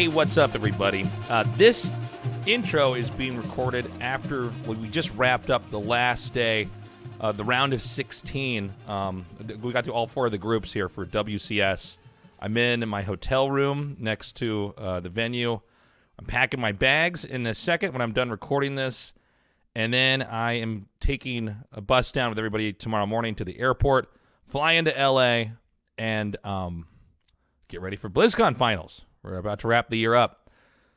Hey, what's up, everybody? This intro is being recorded after we just wrapped up the last day of the round of 16. We got to all four of the groups here for WCS. I'm in my hotel room next to the venue. I'm packing my bags in a second when I'm done recording this. And then I am taking a bus down with everybody tomorrow morning to the airport, fly into LA, and get ready for BlizzCon finals. We're about to wrap the year up.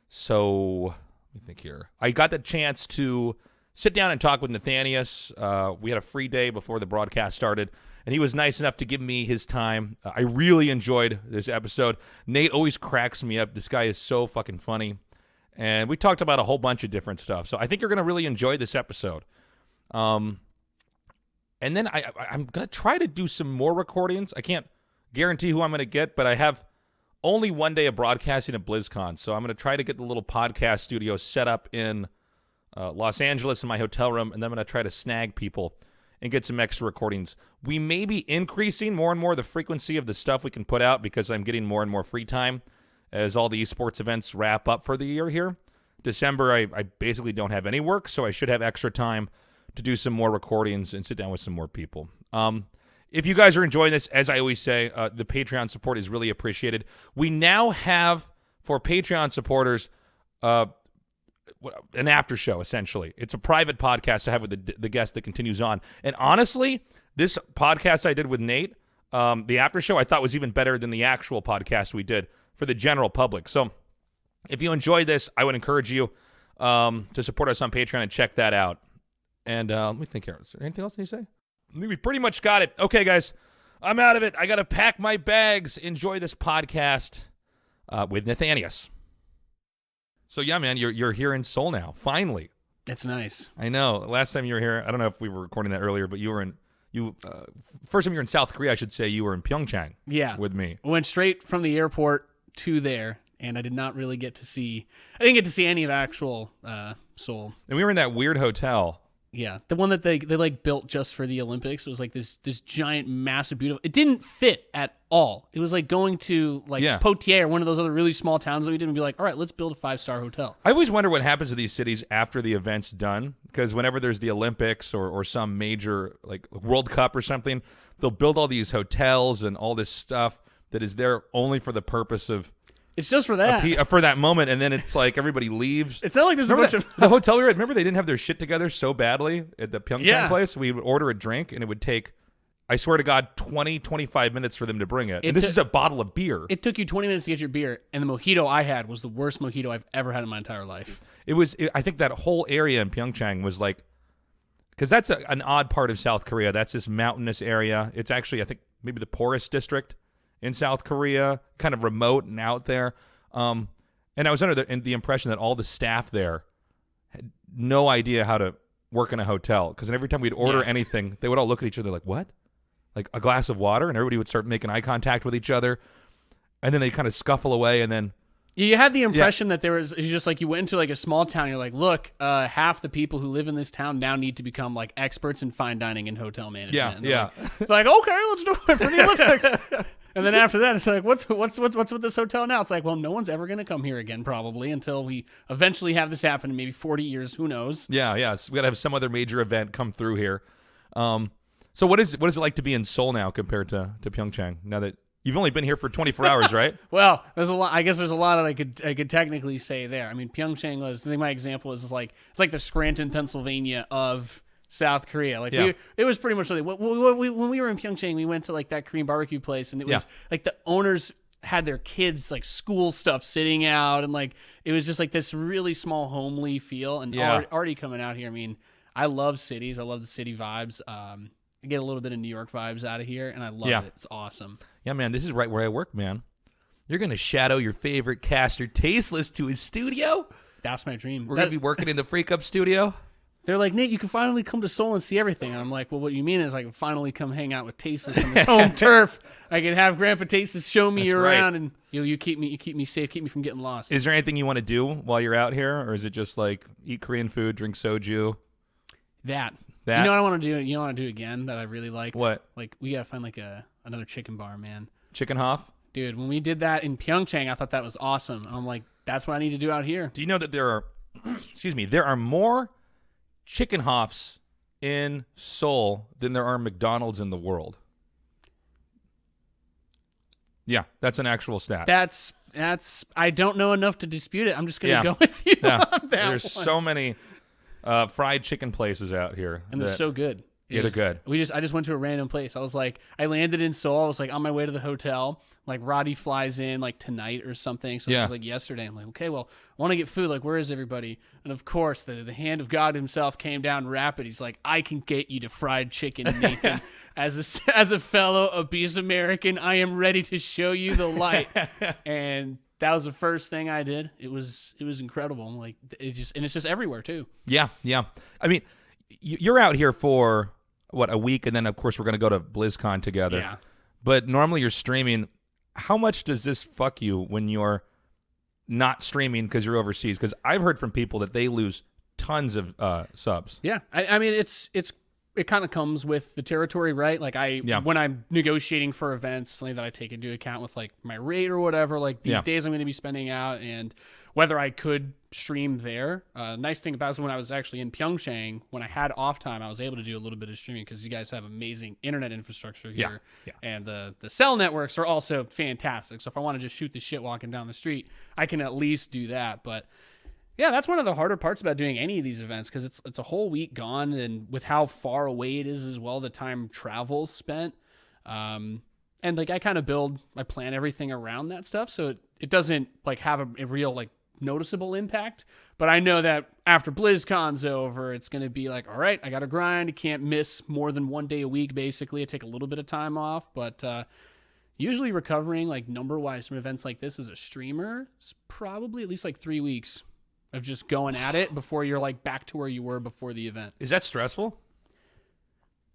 So, let me think here. I got the chance to sit down and talk with Nathanias. We had a free day before the broadcast started, and he was nice enough to give me his time. I really enjoyed this episode. Nate always cracks me up. This guy is so fucking funny. And we talked about a whole bunch of different stuff. So I think you're going to really enjoy this episode. And then I'm going to try to do some more recordings. I can't guarantee who I'm going to get, but I have only one day of broadcasting at BlizzCon. So I'm going to try to get the little podcast studio set up in Los Angeles in my hotel room, and then I'm going to try to snag people and get some extra recordings. We may be increasing more and more the frequency of the stuff we can put out because I'm getting more and more free time as all the esports events wrap up for the year here. December, I basically don't have any work, so I should have extra time to do some more recordings and sit down with some more people. If you guys are enjoying this, as I always say, the Patreon support is really appreciated. We now have, for Patreon supporters, an after show, essentially. It's a private podcast I have with the guest that continues on. And honestly, this podcast I did with Nate, the after show, I thought was even better than the actual podcast we did for the general public. So if you enjoyed this, I would encourage you to support us on Patreon and check that out. And let me think here. Is there anything else you say? I think we pretty much got it. Okay, guys, I'm out of it. I got to pack my bags. Enjoy this podcast with Nathanias. So, yeah, man, you're here in Seoul now, finally. That's nice. I know. Last time you were here, I don't know if we were recording that earlier, but you were in first time you were in South Korea, I should say, you were in Pyeongchang. Yeah. With me. I went straight from the airport to there, and I didn't get to see any of actual Seoul. And we were in that weird hotel. Yeah, the one that they like built just for the Olympics. It was like this giant, massive, beautiful. It didn't fit at all. It was like going to Poitiers or one of those other really small towns that we did and be like, all right, let's build a 5-star hotel. I always wonder what happens to these cities after the event's done, because whenever there's the Olympics or some major like World Cup or something, they'll build all these hotels and all this stuff that is there only for the purpose of. It's just for that. For that moment, and then it's like everybody leaves. It's not like there's a bunch of... The hotel we were at, remember they didn't have their shit together so badly at the Pyeongchang place? We would order a drink, and it would take, I swear to God, 25 minutes for them to bring it. And this is a bottle of beer. It took you 20 minutes to get your beer, and the mojito I had was the worst mojito I've ever had in my entire life. I think that whole area in Pyeongchang was like... Because that's an odd part of South Korea. That's this mountainous area. It's actually, I think, maybe the poorest district in South Korea, kind of remote and out there. And I was under the impression that all the staff there had no idea how to work in a hotel. Because every time we'd order anything, they would all look at each other like, what? Like a glass of water? And everybody would start making eye contact with each other. And then they kind of scuffle away and then... You had the impression that there was just like you went into like a small town. You're like, look, half the people who live in this town now need to become like experts in fine dining and hotel management. Yeah. It's like, okay, let's do it for the Olympics. And then after that, it's like, what's with this hotel now? It's like, well, no one's ever going to come here again probably until we eventually have this happen in maybe 40 years. Who knows? Yeah. So we got to have some other major event come through here. So what is it like to be in Seoul now compared to Pyeongchang? Now that you've only been here for 24 hours, right? Well, there's a lot. I guess there's a lot that I could technically say there. I mean, Pyeongchang was. I think my example is like it's like the Scranton, Pennsylvania of South Korea. Like it was pretty much like when we were in Pyeongchang, we went to like that Korean barbecue place, and it was like the owners had their kids like school stuff sitting out, and like it was just like this really small homely feel. And already coming out here, I mean, I love cities. I love the city vibes. I get a little bit of New York vibes out of here, and I love it. It's awesome. Yeah, man, this is right where I work, man. You're going to shadow your favorite caster, Tasteless, to his studio? That's my dream. We're going to be working in the Freak Up studio? They're like, Nate, you can finally come to Seoul and see everything. And I'm like, well, what you mean is I can finally come hang out with Tasteless on his home turf. I can have Grandpa Tasteless show me around, and you keep me safe, keep me from getting lost. Is there anything you want to do while you're out here, or is it just like eat Korean food, drink soju? That. You know what I want to do? You know what I want to do again that I really liked? What? Like we gotta find like another chicken bar, man. Chicken Hoff? Dude, when we did that in Pyeongchang, I thought that was awesome. I'm like, that's what I need to do out here. Do you know that there are, there are more chicken hofs in Seoul than there are McDonald's in the world? Yeah, that's an actual stat. That's. I don't know enough to dispute it. I'm just going to go with you on that. There's so many fried chicken places out here, and they're so good. Yeah, they're good. I just went to a random place. I was like, I landed in Seoul. I was like on my way to the hotel. Like Roddy flies in like tonight or something. So this was like yesterday. I'm like, okay, well, I want to get food. Like, where is everybody? And of course, the hand of God himself came down rapid. He's like, I can get you to fried chicken, Nathan. As a fellow obese American, I am ready to show you the light. And that was the first thing I did. It was incredible. I'm like, it's just everywhere too. Yeah. I mean, you're out here for what, a week, and then of course we're gonna go to BlizzCon together. Yeah. But normally you're streaming. How much does this fuck you when you're not streaming because you're overseas? Because I've heard from people that they lose tons of subs. Yeah, I mean it kind of comes with the territory, right? Like when I'm negotiating for events, something that I take into account with like my rate or whatever, like these days I'm going to be spending out and whether I could stream there. Nice thing about it is when I was actually in Pyeongchang, when I had off time, I was able to do a little bit of streaming because you guys have amazing internet infrastructure here. Yeah. And the cell networks are also fantastic. So if I want to just shoot the shit walking down the street, I can at least do that. But yeah, that's one of the harder parts about doing any of these events because it's a whole week gone, and with how far away it is as well, the time travel spent. And like I plan everything around that stuff, so it doesn't like have a real like noticeable impact. But I know that after BlizzCon's over, it's going to be like, all right, I got to grind. I can't miss more than 1 day a week. Basically, I take a little bit of time off, but usually recovering like number wise from events like this as a streamer, it's probably at least like 3 weeks of just going at it before you're like back to where you were before the event. Is that stressful?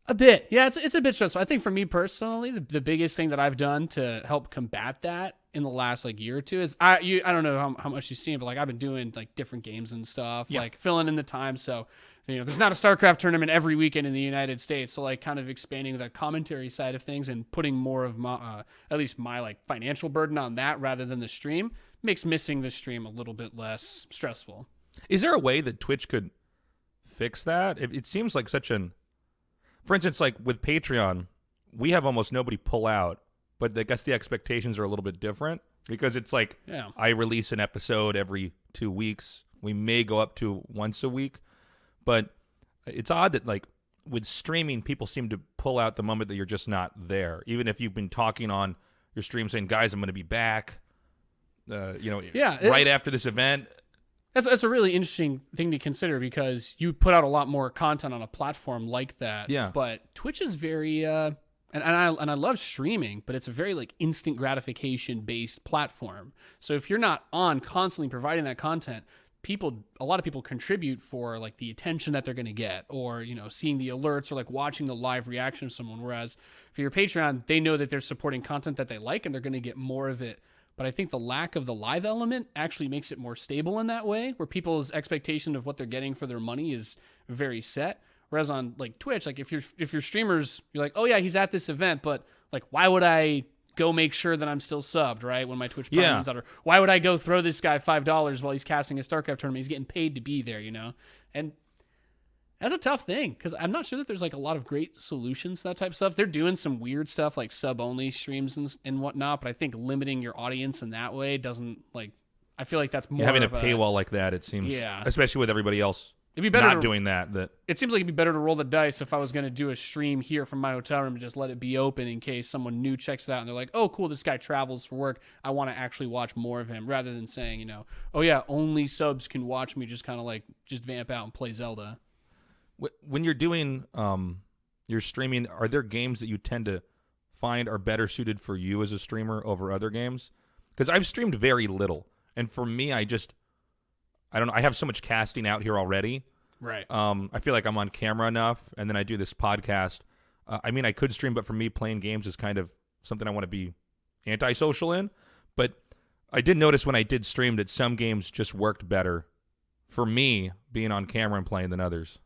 A bit. Yeah, it's a bit stressful. I think for me personally, the biggest thing that I've done to help combat that in the last like year or two is I don't know how much you've seen, but like I've been doing like different games and stuff, like filling in the time. So, there's not a Starcraft tournament every weekend in the United States. So like kind of expanding the commentary side of things and putting more of my, at least my like financial burden on that rather than the stream makes missing the stream a little bit less stressful. Is there a way that Twitch could fix that? It seems like for instance, like with Patreon, we have almost nobody pull out, but I guess the expectations are a little bit different because it's like I release an episode every 2 weeks. We may go up to once a week, but it's odd that like with streaming, people seem to pull out the moment that you're just not there. Even if you've been talking on your stream saying, guys, I'm going to be back, right after this event. That's a really interesting thing to consider because you put out a lot more content on a platform like that. Yeah. But Twitch is very, and I love streaming, but it's a very like instant gratification based platform. So if you're not on constantly providing that content, a lot of people contribute for like the attention that they're going to get or, seeing the alerts or like watching the live reaction of someone. Whereas for your Patreon, they know that they're supporting content that they like and they're going to get more of it. But I think the lack of the live element actually makes it more stable in that way, where people's expectation of what they're getting for their money is very set. Whereas on like Twitch, like if you're streamers, you're like, oh yeah, he's at this event, but like why would I go make sure that I'm still subbed, right? When my Twitch Prime comes out, or why would I go throw this guy $5 while he's casting a Starcraft tournament? He's getting paid to be there, And that's a tough thing because I'm not sure that there's like a lot of great solutions to that type of stuff. They're doing some weird stuff like sub-only streams and whatnot, but I think limiting your audience in that way doesn't like. I feel like that's more having a paywall like that. It seems, especially with everybody else. It'd be better not doing that. It seems like it'd be better to roll the dice if I was going to do a stream here from my hotel room and just let it be open in case someone new checks it out and they're like, oh, cool, this guy travels for work. I want to actually watch more of him rather than saying, oh yeah, only subs can watch me just kind of like just vamp out and play Zelda. When you're doing your streaming, are there games that you tend to find are better suited for you as a streamer over other games? Because I've streamed very little. And for me, I don't know. I have so much casting out here already. Right. I feel like I'm on camera enough, and then I do this podcast. I could stream, but for me, playing games is kind of something I want to be antisocial in. But I did notice when I did stream that some games just worked better for me being on camera and playing than others.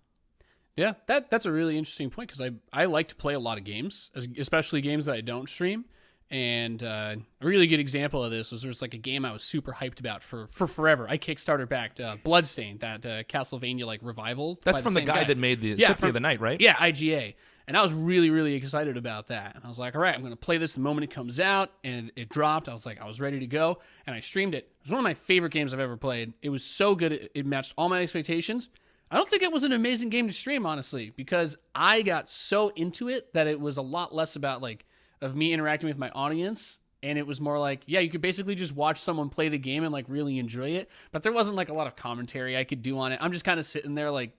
Yeah, that's a really interesting point because I like to play a lot of games, especially games that I don't stream. And a really good example of this was there's like a game I was super hyped about for forever. I Kickstarter backed Bloodstained, that Castlevania like revival. That's from the guy that made the Symphony of the Night, right? Yeah, IGA. And I was really, really excited about that. And I was like, all right, I'm going to play this the moment it comes out. And it dropped. I was ready to go. And I streamed it. It was one of my favorite games I've ever played. It was so good. It matched all my expectations. I don't think it was an amazing game to stream, honestly, because I got so into it that it was a lot less about like of me interacting with my audience. And it was more like, yeah, you could basically just watch someone play the game and like really enjoy it. But there wasn't like a lot of commentary I could do on it. I'm just kind of sitting there like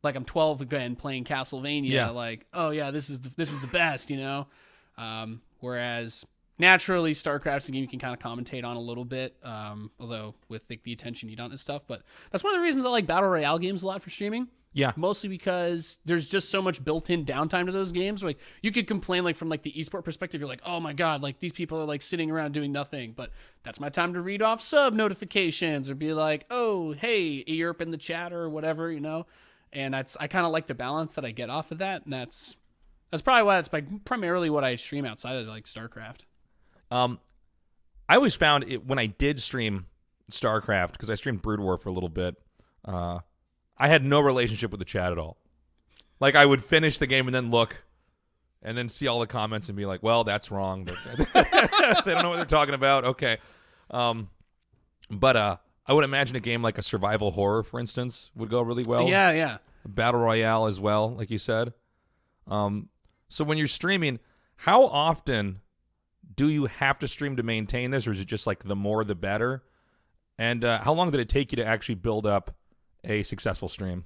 I'm 12 again playing Castlevania. Yeah. Like, oh yeah, this is the best, you know? Whereas naturally Starcraft's a game you can kind of commentate on a little bit. Although with like, the attention you don't and stuff, but that's one of the reasons I like Battle Royale games a lot for streaming. Yeah. Mostly because there's just so much built-in downtime to those games. Like you could complain like from like the esport perspective, you're like, oh my God, like these people are like sitting around doing nothing. But that's my time to read off sub notifications or be like, oh, hey, you're up in the chat or whatever, you know? And I kind of like the balance that I get off of that. And that's probably why it's like primarily what I stream outside of like StarCraft. I always found it when I did stream StarCraft, because I streamed Brood War for a little bit, I had no relationship with the chat at all. Like, I would finish the game and then look and then see all the comments and be like, well, that's wrong. They don't know what they're talking about. Okay. But I would imagine a game like a survival horror, for instance, would go really well. Yeah. Battle Royale as well, like you said. So when you're streaming, how often do you have to stream to maintain this, or is it just like the more the better? And how long did it take you to actually build up a successful stream?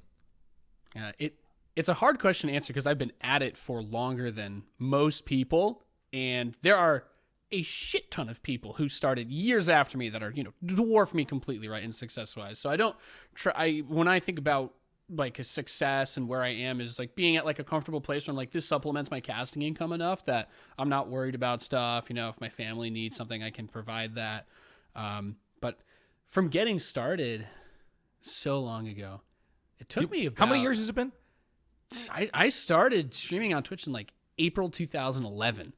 It's a hard question to answer because I've been at it for longer than most people, and there are a shit ton of people who started years after me that are, you know, dwarf me completely, right, in success-wise. So I don't try, when I think about like a success and where I am is like being at like a comfortable place where I'm like, this supplements my casting income enough that I'm not worried about stuff. You know, if my family needs something, I can provide that. But from getting started so long ago, it took me about... How many years has it been? I started streaming on Twitch in like April 2011.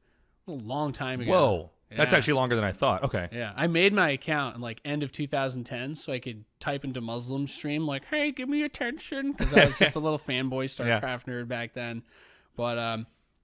A long time ago. Whoa. Yeah. That's actually longer than I thought. Okay. Yeah. I made my account in like end of 2010 so I could type into Muslim stream like, hey, give me attention. Because I was just a little fanboy StarCraft nerd back then. But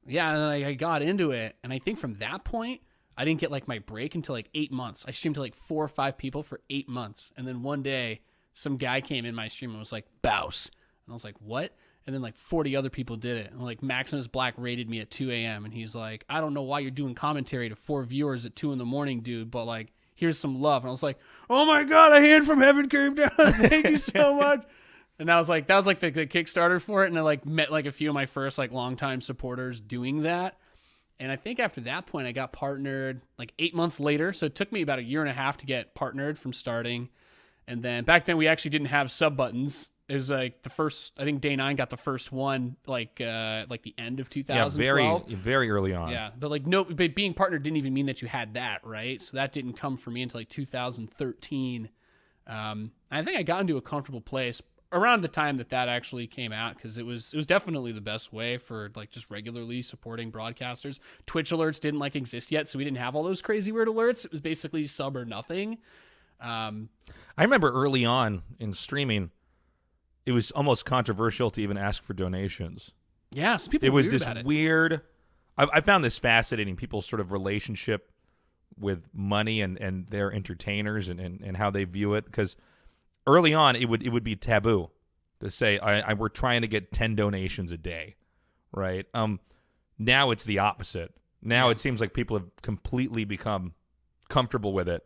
yeah, and then I got into it. And I think from that point, I didn't get like my break until like 8 months. I streamed to like 4 or 5 people for 8 months. And then one day, some guy came in my stream and was like, Bouse. And I was like, what? And then like 40 other people did it. And like Maximus Black rated me at 2 a.m. And he's like, I don't know why you're doing commentary to 4 viewers at 2 a.m, dude, but like, here's some love. And I was like, oh my God, a hand from heaven came down. Thank you so much. And that was like the Kickstarter for it. And I like met like a few of my first like longtime supporters doing that. And I think after that point, I got partnered like 8 months later. So it took me about a year and a half to get partnered from starting. And then back then we actually didn't have sub buttons. It was like the first, I think Day 9 got the first one like the end of 2012. Yeah, very early on. Yeah, but being partnered didn't even mean that you had that, right? So that didn't come for me until like 2013. I think I got into a comfortable place around the time that actually came out, because it was definitely the best way for like just regularly supporting broadcasters. Twitch alerts didn't like exist yet, so we didn't have all those crazy weird alerts. It was basically sub or nothing. I remember early on in streaming, it was almost controversial to even ask for donations. Yeah, some people it was weird this about it. weird. I found this fascinating, people's sort of relationship with money and their entertainers and how they view it. Because early on, it would be taboo to say we're trying to get 10 donations a day, right? Now it's the opposite. Now it seems like people have completely become comfortable with it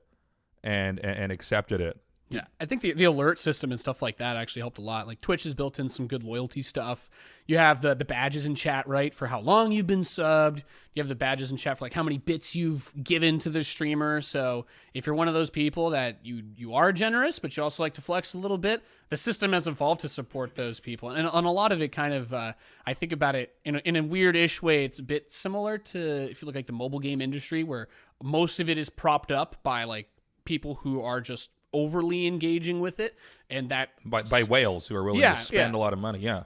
and accepted it. Yeah, I think the alert system and stuff like that actually helped a lot. Like Twitch has built in some good loyalty stuff. You have the badges in chat, right, for how long you've been subbed. You have the badges in chat for like how many bits you've given to the streamer. So if you're one of those people that you are generous, but you also like to flex a little bit, the system has evolved to support those people. And on a lot of it kind of, I think about it in a weird-ish way. It's a bit similar to if you look like the mobile game industry, where most of it is propped up by like people who are just overly engaging with it, and that by whales who are willing to spend a lot of money. Yeah.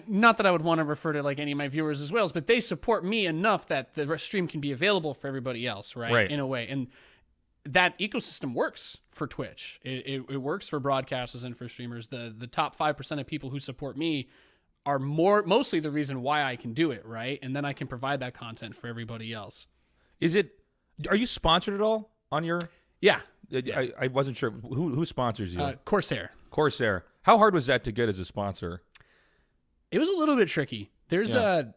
Not that I would want to refer to like any of my viewers as whales, but they support me enough that the stream can be available for everybody else, right? In a way, and that ecosystem works for Twitch. It works for broadcasters and for streamers. The top 5% of people who support me are mostly the reason why I can do it, right? And then I can provide that content for everybody else. Are you sponsored at all on your? Yeah. I wasn't sure who sponsors you. Corsair. How hard was that to get as a sponsor? It was a little bit tricky. There's a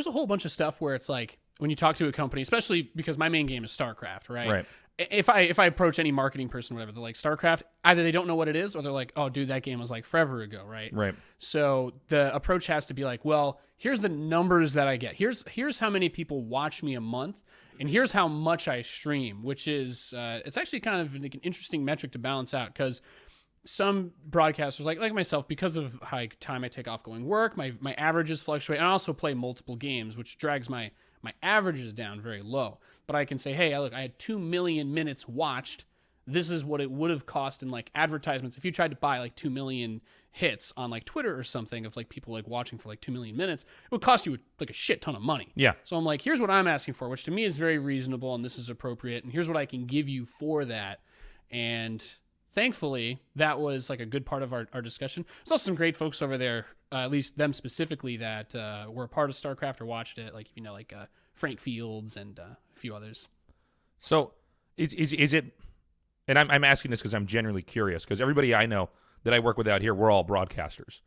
whole bunch of stuff where it's like when you talk to a company, especially because my main game is Starcraft, right? Right. If I approach any marketing person, or whatever, they're like, Starcraft, either they don't know what it is, or they're like, oh, dude, that game was like forever ago, right? Right. So the approach has to be like, well, here's the numbers that I get. Here's how many people watch me a month, and here's how much I stream, which is it's actually kind of like an interesting metric to balance out, because some broadcasters like myself, because of how time I take off going work, my averages fluctuate, and I also play multiple games, which drags my averages down very low. But I can say, hey, look, I had 2 million minutes watched. This is what it would have cost in like advertisements if you tried to buy like 2 million hits on like Twitter or something of like people like watching for like 2 million minutes. It would cost you like a shit ton of money. Yeah. So I'm like, here's what I'm asking for, which to me is very reasonable, and this is appropriate, and here's what I can give you for that. And thankfully, that was like a good part of our discussion. There's also some great folks over there, at least them specifically, that were a part of StarCraft or watched it, like, you know, like Frank Fields and a few others. So is it, and I'm asking this because I'm genuinely curious, because everybody I know that I work with out here, we're all broadcasters,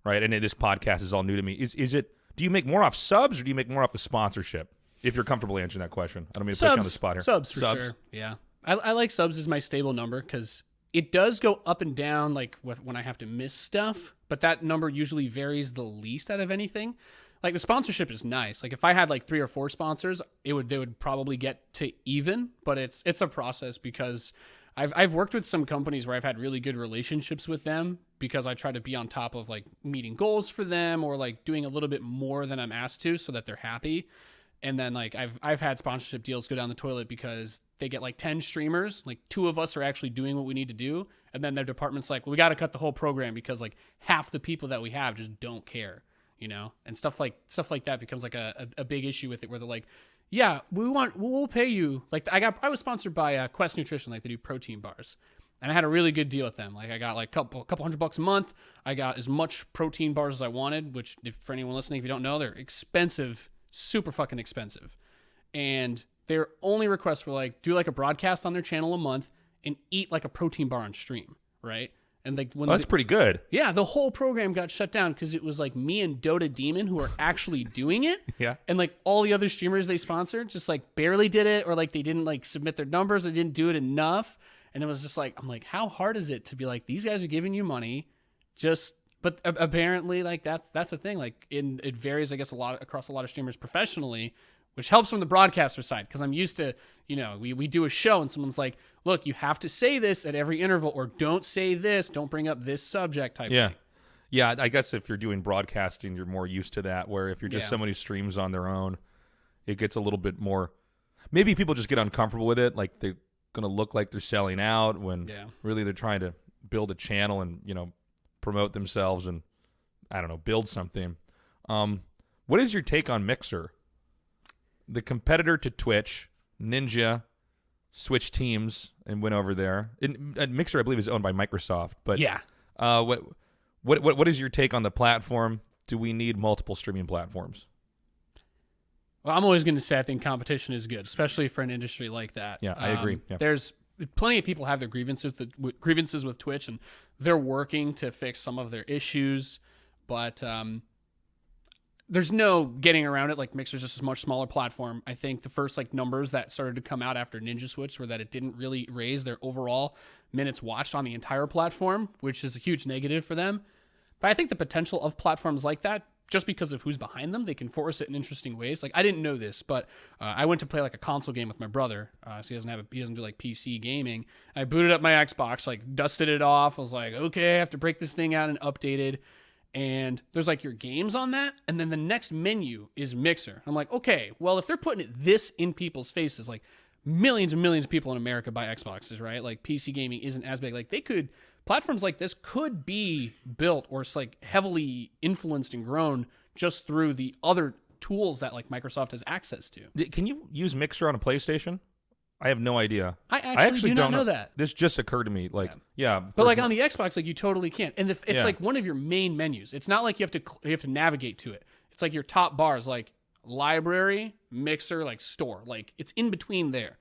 right? And this podcast is all new to me. Is it, do you make more off subs, or do you make more off the sponsorship? If you're comfortable answering that question. I don't mean to put you on the spot here. Subs for sure. Yeah. I like subs as my stable number, because it does go up and down like when I have to miss stuff, but that number usually varies the least out of anything. Like the sponsorship is nice. Like if I had like 3 or 4 sponsors, they would probably get to even, but it's a process, because I've worked with some companies where I've had really good relationships with them, because I try to be on top of like meeting goals for them, or like doing a little bit more than I'm asked to, so that they're happy. And then like I've had sponsorship deals go down the toilet because they get like 10 streamers, like 2 of us are actually doing what we need to do, and then their department's like, well, we got to cut the whole program because like half the people that we have just don't care, you know? And stuff like that becomes like a big issue with it, where they're like, yeah, we'll pay you. Like I was sponsored by Quest Nutrition, like they do protein bars, and I had a really good deal with them. Like I got like a couple $100 a month. I got as much protein bars as I wanted, which, if for anyone listening, if you don't know, they're expensive. Super fucking expensive. And their only requests were like, do like a broadcast on their channel a month and eat like a protein bar on stream, right? And like that's pretty good. Yeah, the whole program got shut down because it was like me and Dota Demon who are actually doing it. Yeah. And like all the other streamers they sponsored just like barely did it, or like they didn't like submit their numbers, they didn't do it enough. And it was just like, I'm like, how hard is it to be like, these guys are giving you money, but apparently, like that's the thing. Like it varies, I guess, a lot across a lot of streamers professionally, which helps from the broadcaster side, because I'm used to, you know, we do a show and someone's like, look, you have to say this at every interval, or don't say this, don't bring up this subject type thing. Yeah, I guess if you're doing broadcasting, you're more used to that. Where if you're just someone who streams on their own, it gets a little bit more. Maybe people just get uncomfortable with it, like they're gonna look like they're selling out when really they're trying to build a channel and, you know, promote themselves and, I don't know, build something. What is your take on Mixer? The competitor to Twitch, Ninja, switched teams and went over there. And Mixer, I believe, is owned by Microsoft. But yeah, what is your take on the platform? Do we need multiple streaming platforms? Well, I'm always going to say I think competition is good, especially for an industry like that. Yeah, I agree. Yeah. There's plenty of people have their grievances with Twitch, and they're working to fix some of their issues, but there's no getting around it. Like Mixer's just a much smaller platform. I think the first like numbers that started to come out after Ninja switched were that it didn't really raise their overall minutes watched on the entire platform, which is a huge negative for them. But I think the potential of platforms like that, just because of who's behind them, they can force it in interesting ways. Like I didn't know this, but I went to play like a console game with my brother. So he doesn't do like PC gaming. I booted up my Xbox, like dusted it off. I was like, okay, I have to break this thing out and update it. And there's like your games on that, and then the next menu is Mixer. I'm like, okay, well, if they're putting this in people's faces, like millions and millions of people in America buy Xboxes, right? Like PC gaming isn't as big. Like platforms like this could be built or it's like heavily influenced and grown just through the other tools that like Microsoft has access to. Can you use Mixer on a PlayStation? I have no idea. I actually do not know that. This just occurred to me. Like, yeah. But like on the Xbox, like you totally can. And it's like one of your main menus. It's not like you have to navigate to it. It's like your top bars, like library, Mixer, like store. Like it's in between there.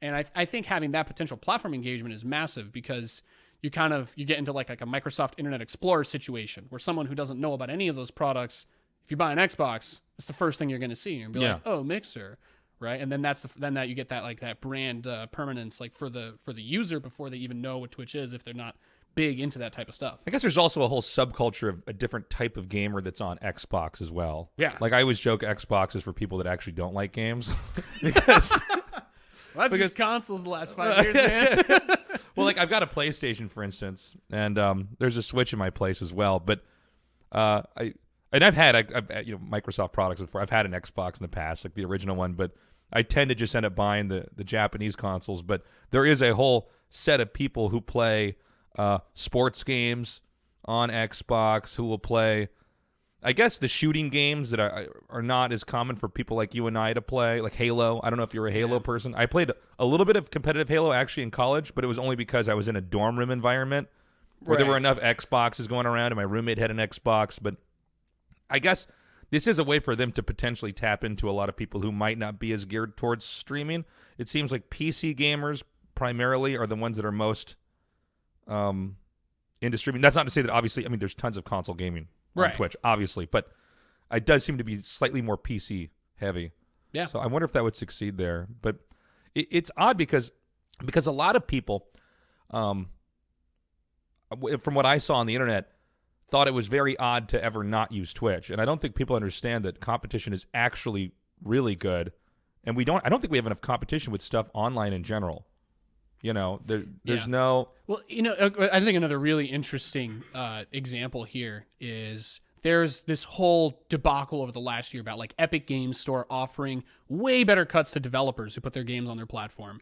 And I think having that potential platform engagement is massive because you get into like a Microsoft Internet Explorer situation where someone who doesn't know about any of those products, if you buy an Xbox, it's the first thing you're going to see. You're going to be like, oh, Mixer. Right, and then then you get that like that brand permanence like for the user before they even know what Twitch is if they're not big into that type of stuff. I guess there's also a whole subculture of a different type of gamer that's on Xbox as well. Yeah, like I always joke Xbox is for people that actually don't like games because that's just consoles the last 5 years, man. Well, like I've got a PlayStation for instance, and there's a Switch in my place as well, but I've had Microsoft products before. I've had an Xbox in the past, like the original one, but I tend to just end up buying the Japanese consoles. But there is a whole set of people who play sports games on Xbox, who will play, I guess, the shooting games that are not as common for people like you and I to play, like Halo. I don't know if you're a Halo person. I played a little bit of competitive Halo actually in college, but it was only because I was in a dorm room environment where there were enough Xboxes going around, and my roommate had an Xbox, but I guess this is a way for them to potentially tap into a lot of people who might not be as geared towards streaming. It seems like PC gamers primarily are the ones that are most into streaming. That's not to say that obviously, I mean, there's tons of console gaming on Twitch, obviously, but it does seem to be slightly more PC heavy. Yeah. So I wonder if that would succeed there. But it's odd because a lot of people, from what I saw on the internet, thought it was very odd to ever not use Twitch. And I don't think people understand that competition is actually really good. And I don't think we have enough competition with stuff online in general. You know, there's no... Well, I think another really interesting example here is there's this whole debacle over the last year about like Epic Games Store offering way better cuts to developers who put their games on their platform.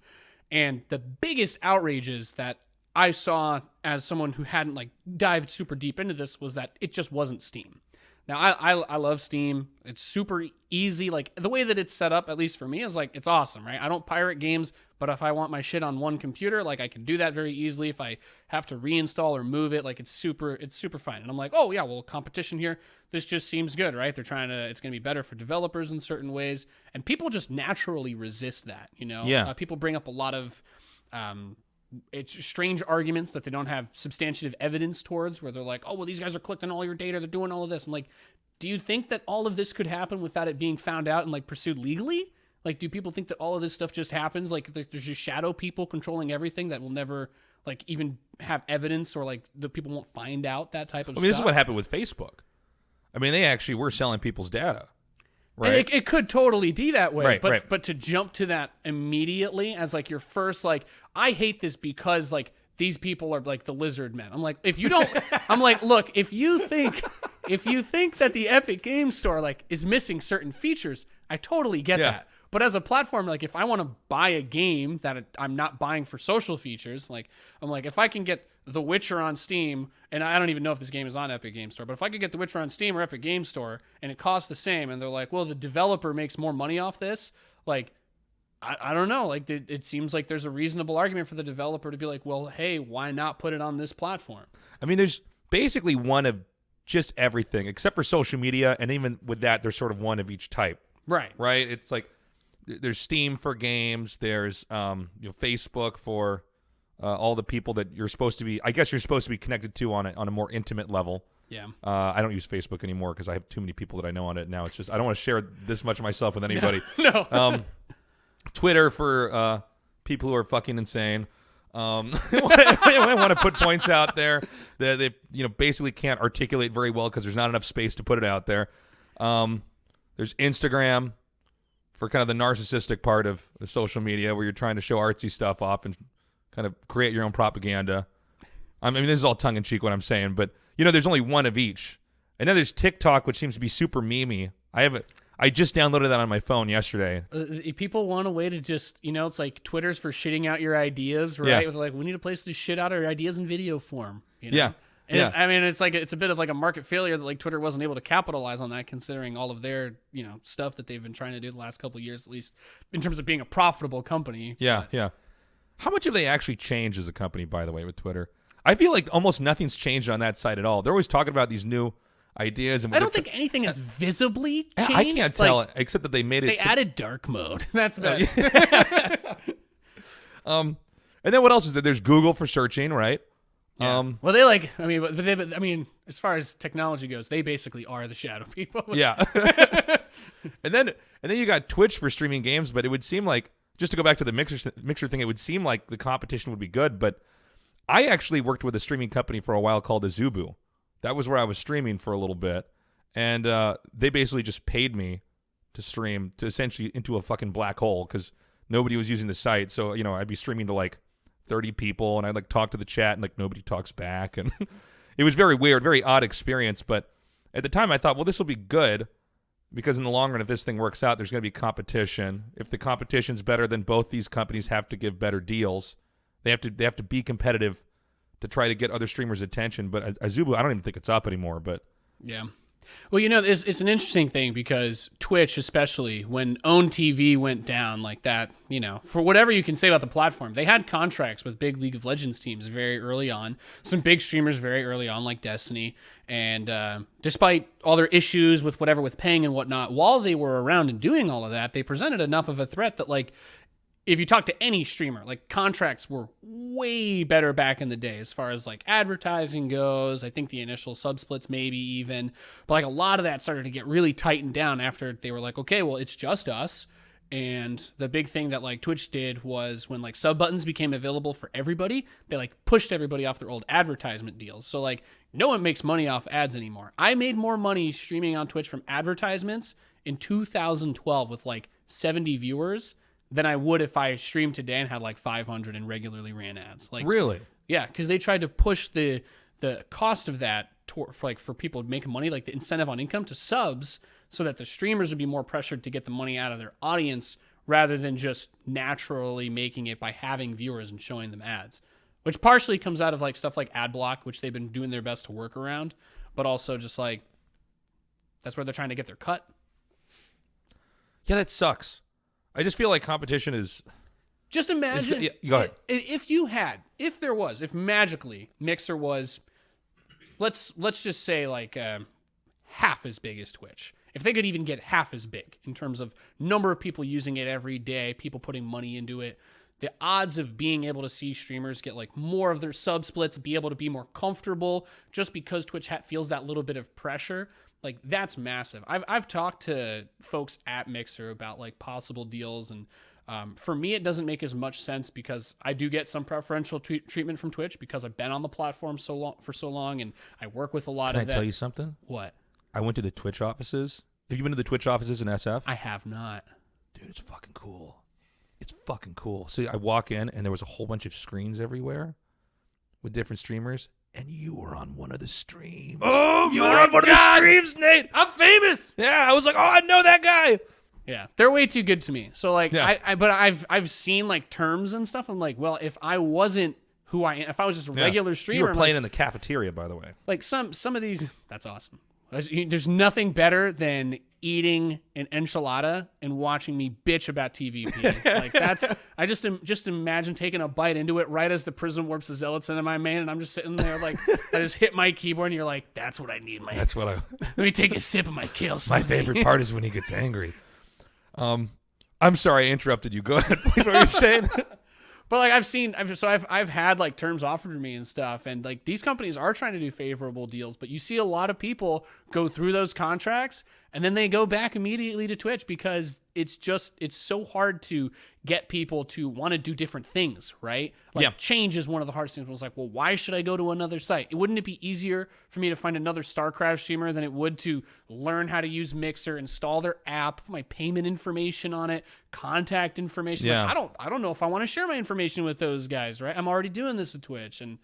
And the biggest outrages that I saw as someone who hadn't like dived super deep into this was that it just wasn't Steam. Now I love Steam. It's super easy. Like the way that it's set up, at least for me, is like it's awesome, right? I don't pirate games, but if I want my shit on one computer, like I can do that very easily. If I have to reinstall or move it, like it's super fine. And I'm like, oh yeah, well, competition here, this just seems good, right? They're it's gonna be better for developers in certain ways, and people just naturally resist that, Yeah. People bring up a lot of it's strange arguments that they don't have substantive evidence towards, where they're like, oh, well, these guys are collecting all your data. They're doing all of this. I'm like, do you think that all of this could happen without it being found out and like pursued legally? Like, do people think that all of this stuff just happens? Like there's just shadow people controlling everything that will never like even have evidence, or like the people won't find out that type of stuff? This is what happened with Facebook. I mean, they actually were selling people's data. Right. And it could totally be that way, right. But to jump to that immediately as like your first, like, I hate this because like these people are like the lizard men. I'm like, if you don't, I'm like, look, if you think that the Epic Games Store like is missing certain features, I totally get that. But as a platform, like if I want to buy a game that I'm not buying for social features, like I'm like, if I can get The Witcher on Steam, and I don't even know if this game is on Epic Games Store, but if I could get The Witcher on Steam or Epic Games Store and it costs the same, and they're like, well, the developer makes more money off this, like, I don't know. Like it seems like there's a reasonable argument for the developer to be like, well, hey, why not put it on this platform? I mean, there's basically one of just everything except for social media, and even with that, there's sort of one of each type. Right. It's like there's Steam for games, there's Facebook for all the people that you're supposed to be connected to on a more intimate level. Yeah. I don't use Facebook anymore because I have too many people that I know on it now. It's just I don't want to share this much of myself with anybody. No. Twitter for people who are fucking insane. I want to put points out there that they basically can't articulate very well because there's not enough space to put it out there. There's Instagram for kind of the narcissistic part of the social media where you're trying to show artsy stuff off and kind of create your own propaganda. I mean, this is all tongue-in-cheek what I'm saying, but, there's only one of each. And then there's TikTok, which seems to be super memey. I I just downloaded that on my phone yesterday. People want a way to just, it's like Twitter's for shitting out your ideas, right? Yeah. With like, we need a place to shit out our ideas in video form. Yeah. And yeah. I mean, it's a bit of like a market failure that like Twitter wasn't able to capitalize on that, considering all of their, stuff that they've been trying to do the last couple of years, at least in terms of being a profitable company. Yeah. Yeah. How much have they actually changed as a company, by the way, with Twitter? I feel like almost nothing's changed on that side at all. They're always talking about these new ideas. And I don't think anything has visibly changed. I can't tell, except that they made it. They added dark mode. That's about it. And then what else is there? There's Google for searching, right? Yeah. Well, they as far as technology goes, they basically are the shadow people. Yeah. and then you got Twitch for streaming games, but it would seem like, just to go back to the mixer thing, it would seem like the competition would be good, but I actually worked with a streaming company for a while called Azubu. That was where I was streaming for a little bit, and they basically just paid me to stream to essentially into a fucking black hole because nobody was using the site. So I'd be streaming to like 30 people, and I'd like talk to the chat, and like nobody talks back, and it was very weird, very odd experience. But at the time, I thought, well, this will be good because in the long run, if this thing works out, there's going to be competition. If the competition's better, then both these companies have to give better deals. They have to be competitive to try to get other streamers' attention. But Azubu, I don't even think it's up anymore. But yeah. Well, it's an interesting thing because Twitch, especially when OWN TV went down like that, for whatever you can say about the platform, they had contracts with big League of Legends teams very early on, some big streamers very early on like Destiny. And despite all their issues with paying and whatnot, while they were around and doing all of that, they presented enough of a threat that like, if you talk to any streamer, like contracts were way better back in the day as far as like advertising goes. I think the initial sub splits maybe even, but like a lot of that started to get really tightened down after they were like, okay, well, it's just us. And the big thing that like Twitch did was when like sub buttons became available for everybody, they like pushed everybody off their old advertisement deals. So like no one makes money off ads anymore. I made more money streaming on Twitch from advertisements in 2012 with like 70 viewers than I would if I streamed today and had like 500 and regularly ran ads. Like really? Yeah, because they tried to push the cost of that for people making money, like the incentive on income to subs, so that the streamers would be more pressured to get the money out of their audience rather than just naturally making it by having viewers and showing them ads, which partially comes out of like stuff like ad block, which they've been doing their best to work around, but also just like that's where they're trying to get their cut. Yeah, that sucks. I just feel like competition is... Just imagine go ahead. if magically Mixer was, let's just say like half as big as Twitch. If they could even get half as big in terms of number of people using it every day, people putting money into it, the odds of being able to see streamers get like more of their sub splits, be able to be more comfortable just because Twitch feels that little bit of pressure, like that's massive. I've talked to folks at Mixer about like possible deals, and for me it doesn't make as much sense because I do get some preferential treatment from Twitch because I've been on the platform for so long and I work with a lot of that. Can I tell you something? What? I went to the Twitch offices. Have you been to the Twitch offices in SF? I have not. Dude, it's fucking cool. It's fucking cool. See, I walk in and there was a whole bunch of screens everywhere with different streamers. And you were on one of the streams. Oh, you were on one of the streams, Nate. I'm famous. Yeah, I was like, oh, I know that guy. Yeah, they're way too good to me. So like, yeah. But I've seen like terms and stuff. I'm like, well, if I wasn't who I am, if I was just a regular streamer, you were playing in the cafeteria, by the way. Like some of these, that's awesome. There's nothing better than eating an enchilada and watching me bitch about TVP. Like that's, I just imagine taking a bite into it right as the prison warps the zealots into my main, and I'm just sitting there like, I just hit my keyboard, and you're like, that's what I need, man. That's what I. Let me take a sip of my kale. My favorite part is when he gets angry. I'm sorry I interrupted you. Go ahead, please. What were you saying? But like I've had like terms offered to me and stuff, and like these companies are trying to do favorable deals, but you see a lot of people go through those contracts and then they go back immediately to Twitch because it's so hard to get people to want to do different things, right? Like, yeah. Change is one of the hardest things. It was like, well, why should I go to another site? Wouldn't it be easier for me to find another Starcraft streamer than it would to learn how to use Mixer, install their app, put my payment information on it, contact information? Yeah. Like, I don't know if I want to share my information with those guys, right? I'm already doing this with Twitch, and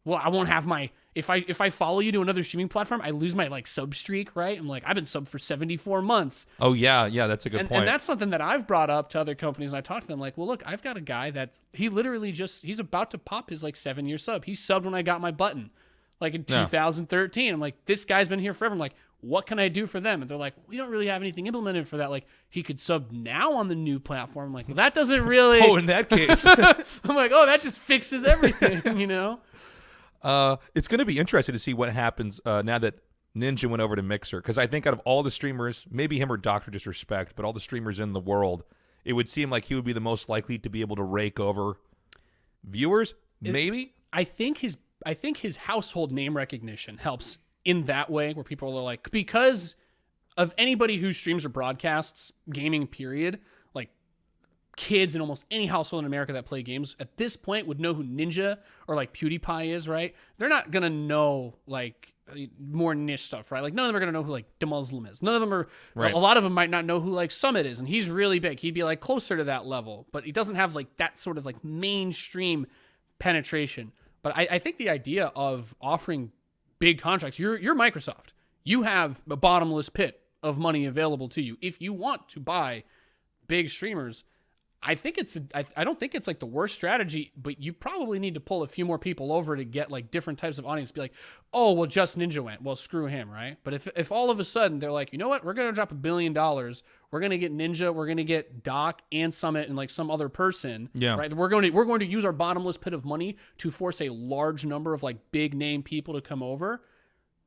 well, I won't have my, if I follow you to another streaming platform, I lose my like sub streak, right? I'm like, I've been subbed for 74 months. Oh yeah, that's a good point. And that's something that I've brought up to other companies, and I talk to them like, well, look, I've got a guy that he literally he's about to pop his like 7-year sub. He subbed when I got my button, like in 2013. I'm like, this guy's been here forever. I'm like, what can I do for them? And they're like, we don't really have anything implemented for that. Like, he could sub now on the new platform. I'm like, well, that doesn't really. Oh, in that case. I'm like, oh, that just fixes everything, you know? It's going to be interesting to see what happens now that Ninja went over to Mixer, because I think out of all the streamers, maybe him or Dr. Disrespect, but all the streamers in the world, it would seem like he would be the most likely to be able to rake over viewers. Maybe I think his household name recognition helps in that way, where people are like, because of anybody who streams or broadcasts gaming, period, like kids in almost any household in America that play games at this point would know who Ninja or like PewDiePie is, right? They're not gonna know like more niche stuff, right? Like none of them are gonna know who like the Muslim is. None of them are. Right. A lot of them might not know who like Summit is, and he's really big. He'd be like closer to that level, but he doesn't have like that sort of like mainstream penetration. But I think the idea of offering big contracts, you're Microsoft. You have a bottomless pit of money available to you if you want to buy big streamers. I don't think it's like the worst strategy, but you probably need to pull a few more people over to get like different types of audience. Be like, oh, well, just Ninja went. Well, screw him, right? But if all of a sudden they're like, you know what, we're gonna drop $1 billion. We're gonna get Ninja. We're gonna get Doc and Summit and like some other person. Yeah. Right. We're going to use our bottomless pit of money to force a large number of like big name people to come over.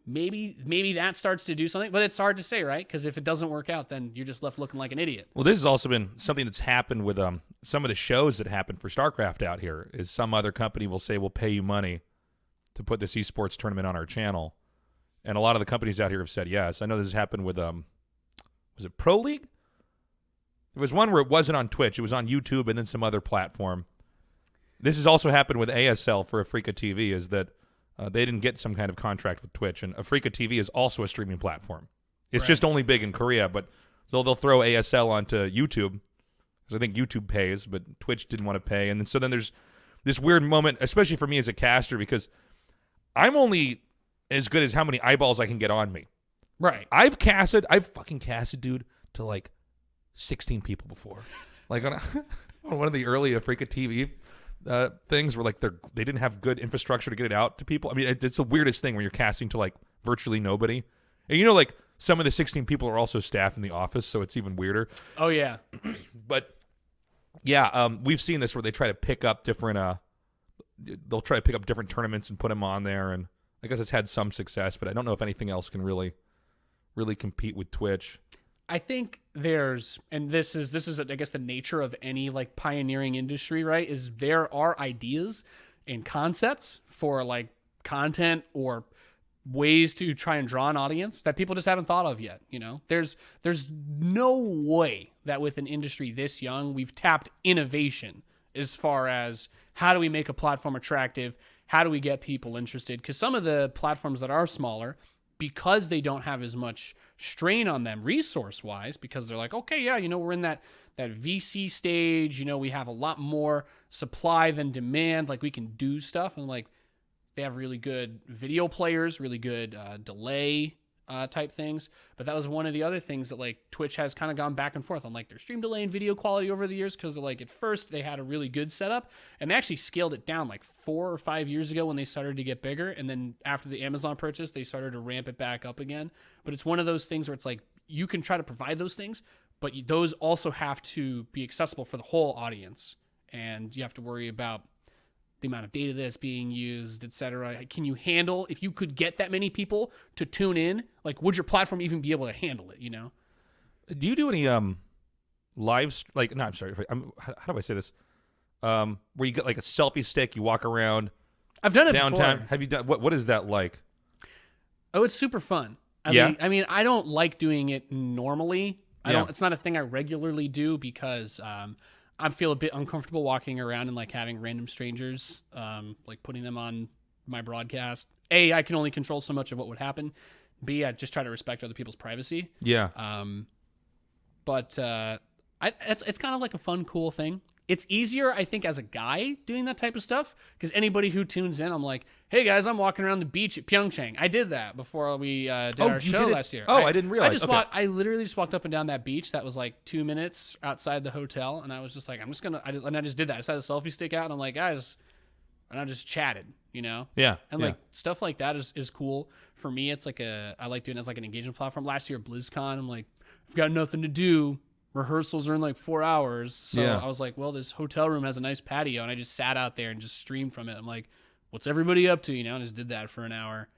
Maybe that starts to do something, but it's hard to say, right? Because if it doesn't work out, then you're just left looking like an idiot. Well, this has also been something that's happened with some of the shows that happen for Starcraft out here. Is some other company will say, we'll pay you money to put this esports tournament on our channel, and a lot of the companies out here have said yes. I know this has happened with was it Pro League? There was one where it wasn't on Twitch; it was on YouTube and then some other platform. This has also happened with ASL for Afrika TV. Is that they didn't get some kind of contract with Twitch, and Afrika TV is also a streaming platform. It's just only big in Korea, but so they'll throw ASL onto YouTube, because I think YouTube pays, but Twitch didn't want to pay. And then there's this weird moment, especially for me as a caster, because I'm only as good as how many eyeballs I can get on me. Right. I've fucking casted, dude, to like 16 people before. Like on one of the early Afrika TV things where like they didn't have good infrastructure to get it out to people. I mean, it's the weirdest thing when you're casting to like virtually nobody. And you know, like some of the 16 people are also staff in the office, so it's even weirder. Oh yeah. But yeah, we've seen this where they try to pick up different they'll try to pick up different tournaments and put them on there, and I guess it's had some success, but I don't know if anything else can really compete with Twitch. I think this is I guess the nature of any like pioneering industry, right? Is there are ideas and concepts for like content or ways to try and draw an audience that people just haven't thought of yet. You know, there's no way that with an industry this young, we've tapped innovation as far as how do we make a platform attractive? How do we get people interested? Because some of the platforms that are smaller, because they don't have as much strain on them resource-wise, because they're like, okay, yeah, you know, we're in that VC stage, you know, we have a lot more supply than demand, like we can do stuff, and like they have really good video players, really good delay type things. But that was one of the other things that like Twitch has kind of gone back and forth on, like their stream delay and video quality over the years, because they're like, at first they had a really good setup and they actually scaled it down like 4 or 5 years ago when they started to get bigger, and then after the Amazon purchase they started to ramp it back up again. But it's one of those things where it's like you can try to provide those things, but those also have to be accessible for the whole audience, and you have to worry about the amount of data that's being used, etc. Can you handle, if you could get that many people to tune in, like would your platform even be able to handle it, you know? Do you do any live, like, no, I'm sorry, how do I say this? Where you get like a selfie stick, you walk around. I've done it downtown. before. Have you done, what is that like? Oh, it's super fun. I mean, I don't like doing it normally. It's not a thing I regularly do because I feel a bit uncomfortable walking around and like having random strangers, like putting them on my broadcast. A, I can only control so much of what would happen. B, I just try to respect other people's privacy. Yeah. But it's kind of like a fun, cool thing. it's easier, I think, as a guy doing that type of stuff, because anybody who tunes in, I'm like, hey guys, I'm walking around the beach at Pyeongchang. I did that before we did our show last year. I didn't realize. I literally just walked up and down that beach that was like 2 minutes outside the hotel, and I was just like, and I just did that. I just had a selfie stick out, and I'm like, guys, and I just chatted, you know? Yeah. And like stuff like that is cool. For me, it's like I like doing it as like an engagement platform. Last year at BlizzCon, I'm like, I've got nothing to do. Rehearsals are in like 4 hours. So I was like, well, this hotel room has a nice patio, and I just sat out there and just streamed from it. I'm like, what's everybody up to? You know, and just did that for an hour.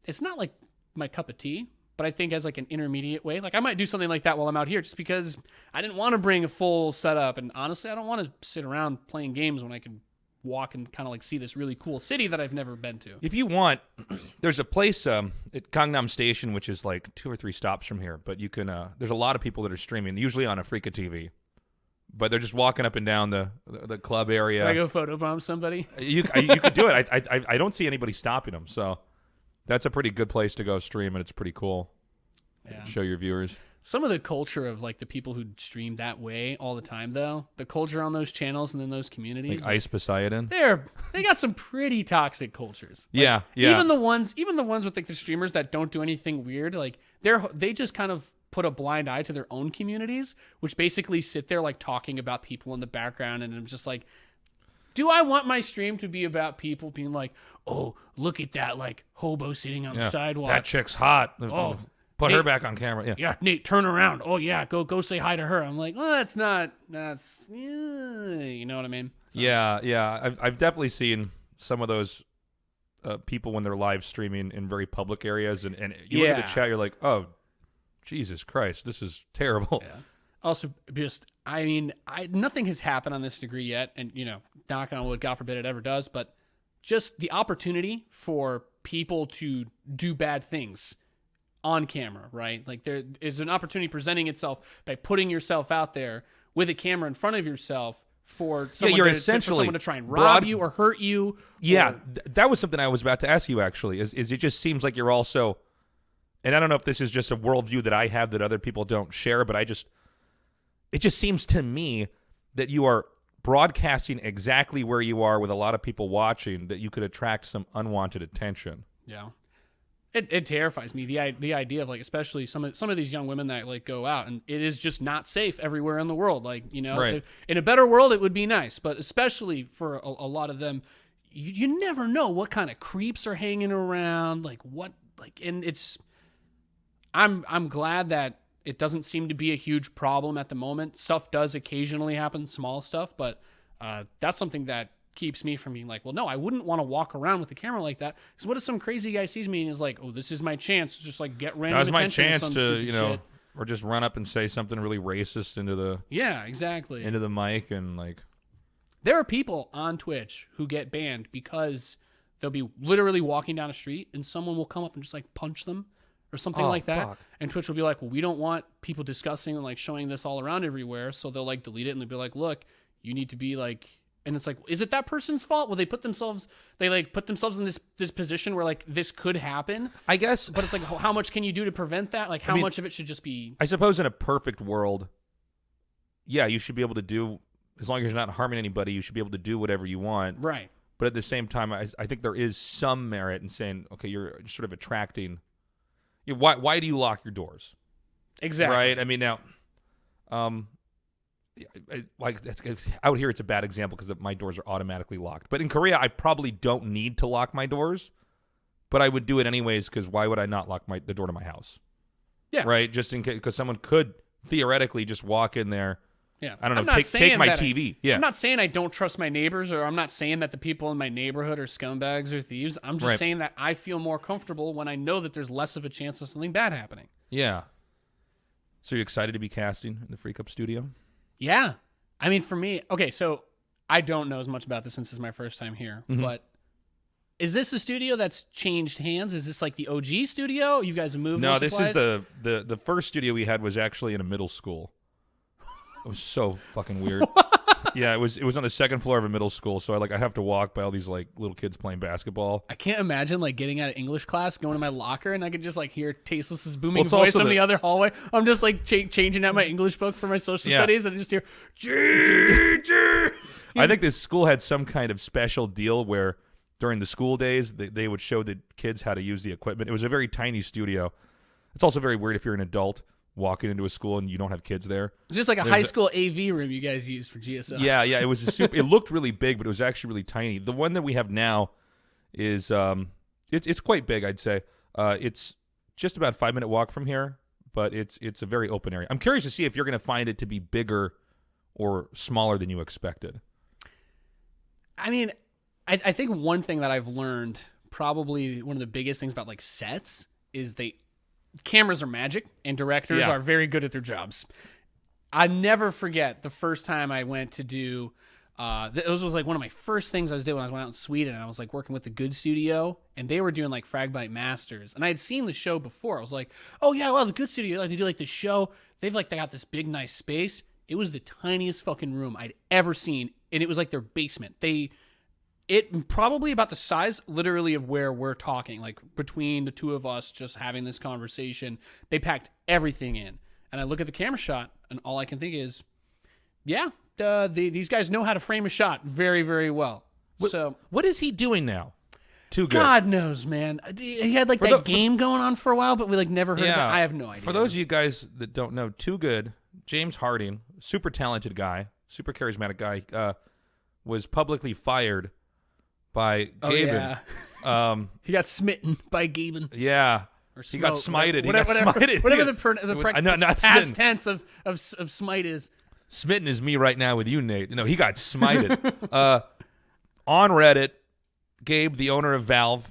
It's not like my cup of tea, but I think as like an intermediate way, like I might do something like that while I'm out here, just because I didn't want to bring a full setup. And honestly, I don't want to sit around playing games when I can walk and kind of like see this really cool city that I've never been to. If you want, there's a place at Gangnam Station, which is like 2 or 3 stops from here, but you can there's a lot of people that are streaming, usually on Fabrikant TV, but they're just walking up and down the club area. Can I go photobomb somebody? You could do it. I don't see anybody stopping them, so that's a pretty good place to go stream, and it's pretty cool. Yeah. Show your viewers. Some of the culture of like the people who stream that way all the time, though, the culture on those channels and in those communities, like Ice Poseidon, they got some pretty toxic cultures. Like, yeah. Even the ones with like the streamers that don't do anything weird, like they just kind of put a blind eye to their own communities, which basically sit there like talking about people in the background, and I'm just like, do I want my stream to be about people being like, oh, look at that like hobo sitting on the sidewalk, that chick's hot, oh. Put her back on camera. Yeah, Nate, turn around. Oh, yeah, go say hi to her. I'm like, well, you know what I mean? So. Yeah. I've definitely seen some of those people when they're live streaming in very public areas, and you look at the chat, you're like, oh, Jesus Christ, this is terrible. Yeah. Also, just, I mean, nothing has happened on this degree yet, and, you know, knock on wood, God forbid it ever does, but just the opportunity for people to do bad things on camera, right? Like there is an opportunity presenting itself by putting yourself out there with a camera in front of yourself for someone, you're essentially for someone to try and rob you or hurt you. Yeah, that was something I was about to ask you actually, is it just seems like you're also, and I don't know if this is just a worldview that I have that other people don't share, but it just seems to me that you are broadcasting exactly where you are with a lot of people watching, that you could attract some unwanted attention. Yeah. It terrifies me, the idea of like, especially some of these young women that like go out, and it is just not safe everywhere in the world. Like, you know, right. In a better world it would be nice, but especially for a lot of them, you never know what kind of creeps are hanging around. And it's, I'm glad that it doesn't seem to be a huge problem at the moment. Stuff does occasionally happen, small stuff, but that's something that keeps me from being like, well, no, I wouldn't want to walk around with a camera like that. Because what if some crazy guy sees me and is like, oh, this is my chance to just like get random attention. That was my chance to, you know, shit. or just run up and say something really racist into the into the mic, and like, there are people on Twitch who get banned because they'll be literally walking down a street and someone will come up and just like punch them or something like that. Fuck. And Twitch will be like, well, we don't want people discussing and like showing this all around everywhere, so they'll like delete it, and they'll be like, look, you need to be like. And it's like, is it that person's fault? Well, they put themselves in this position where like this could happen, I guess. But it's like, how much can you do to prevent that? Like, how much of it should just be? I suppose in a perfect world, yeah, you should be able to do, as long as you're not harming anybody, you should be able to do whatever you want. Right. But at the same time, I think there is some merit in saying, okay, you're sort of attracting. Why do you lock your doors? Exactly. Right. I mean, now, like out here, it's a bad example because my doors are automatically locked. But in Korea, I probably don't need to lock my doors, but I would do it anyways, because why would I not lock the door to my house? Yeah. Right. Just in case, because someone could theoretically just walk in there. Yeah. I don't know. Take my TV. Yeah. I'm not saying I don't trust my neighbors, or I'm not saying that the people in my neighborhood are scumbags or thieves. I'm just saying that I feel more comfortable when I know that there's less of a chance of something bad happening. Yeah. So you're excited to be casting in the Freak Up studio? Yeah. I mean, for me, okay, so I don't know as much about this since this is my first time here, but is this a studio that's changed hands? Is this like the OG studio? You guys have moved? No, this is the first studio we had was actually in a middle school. It was so fucking weird. Yeah, it was on the second floor of a middle school, so I have to walk by all these like little kids playing basketball. I can't imagine like getting out of English class, going to my locker, and I could just like hear Tasteless's booming voice from the other hallway. I'm just like changing out my English book for my social studies, and I just hear I think this school had some kind of special deal where during the school days they would show the kids how to use the equipment. It was a very tiny studio. It's also very weird if you're an adult walking into a school and you don't have kids there. It's just like a high school AV room you guys used for GSO. Yeah. It was it looked really big, but it was actually really tiny. The one that we have now is it's quite big, I'd say. It's just about a 5-minute walk from here, but it's a very open area. I'm curious to see if you're going to find it to be bigger or smaller than you expected. I mean, I think one thing that I've learned, probably one of the biggest things about like sets, is cameras are magic and directors are very good at their jobs. I never forget the first time I went to do this was like one of my first things I was doing when I went out in Sweden, and I was like working with the Good Studio, and they were doing like Fragbite Masters, and I had seen the show before. I was like, oh yeah, well, the Good Studio, like they do like the show. They got this big nice space. It was the tiniest fucking room I'd ever seen, and it was like their basement. It probably about the size literally of where we're talking, like between the two of us just having this conversation. They packed everything in. And I look at the camera shot, and all I can think is, these guys know how to frame a shot very, very well. What is he doing now? Too good. God knows, man. He had like game going on for a while, but we like never heard of it. I have no idea. For those of you guys that don't know, Too Good, James Harding, super talented guy, super charismatic guy, was publicly fired by Gaben. He got smitten by Gaben. Yeah. He got smited. Whatever the past tense of smite is. Smitten is me right now with you, Nate. No, he got smited. On Reddit, Gabe, the owner of Valve,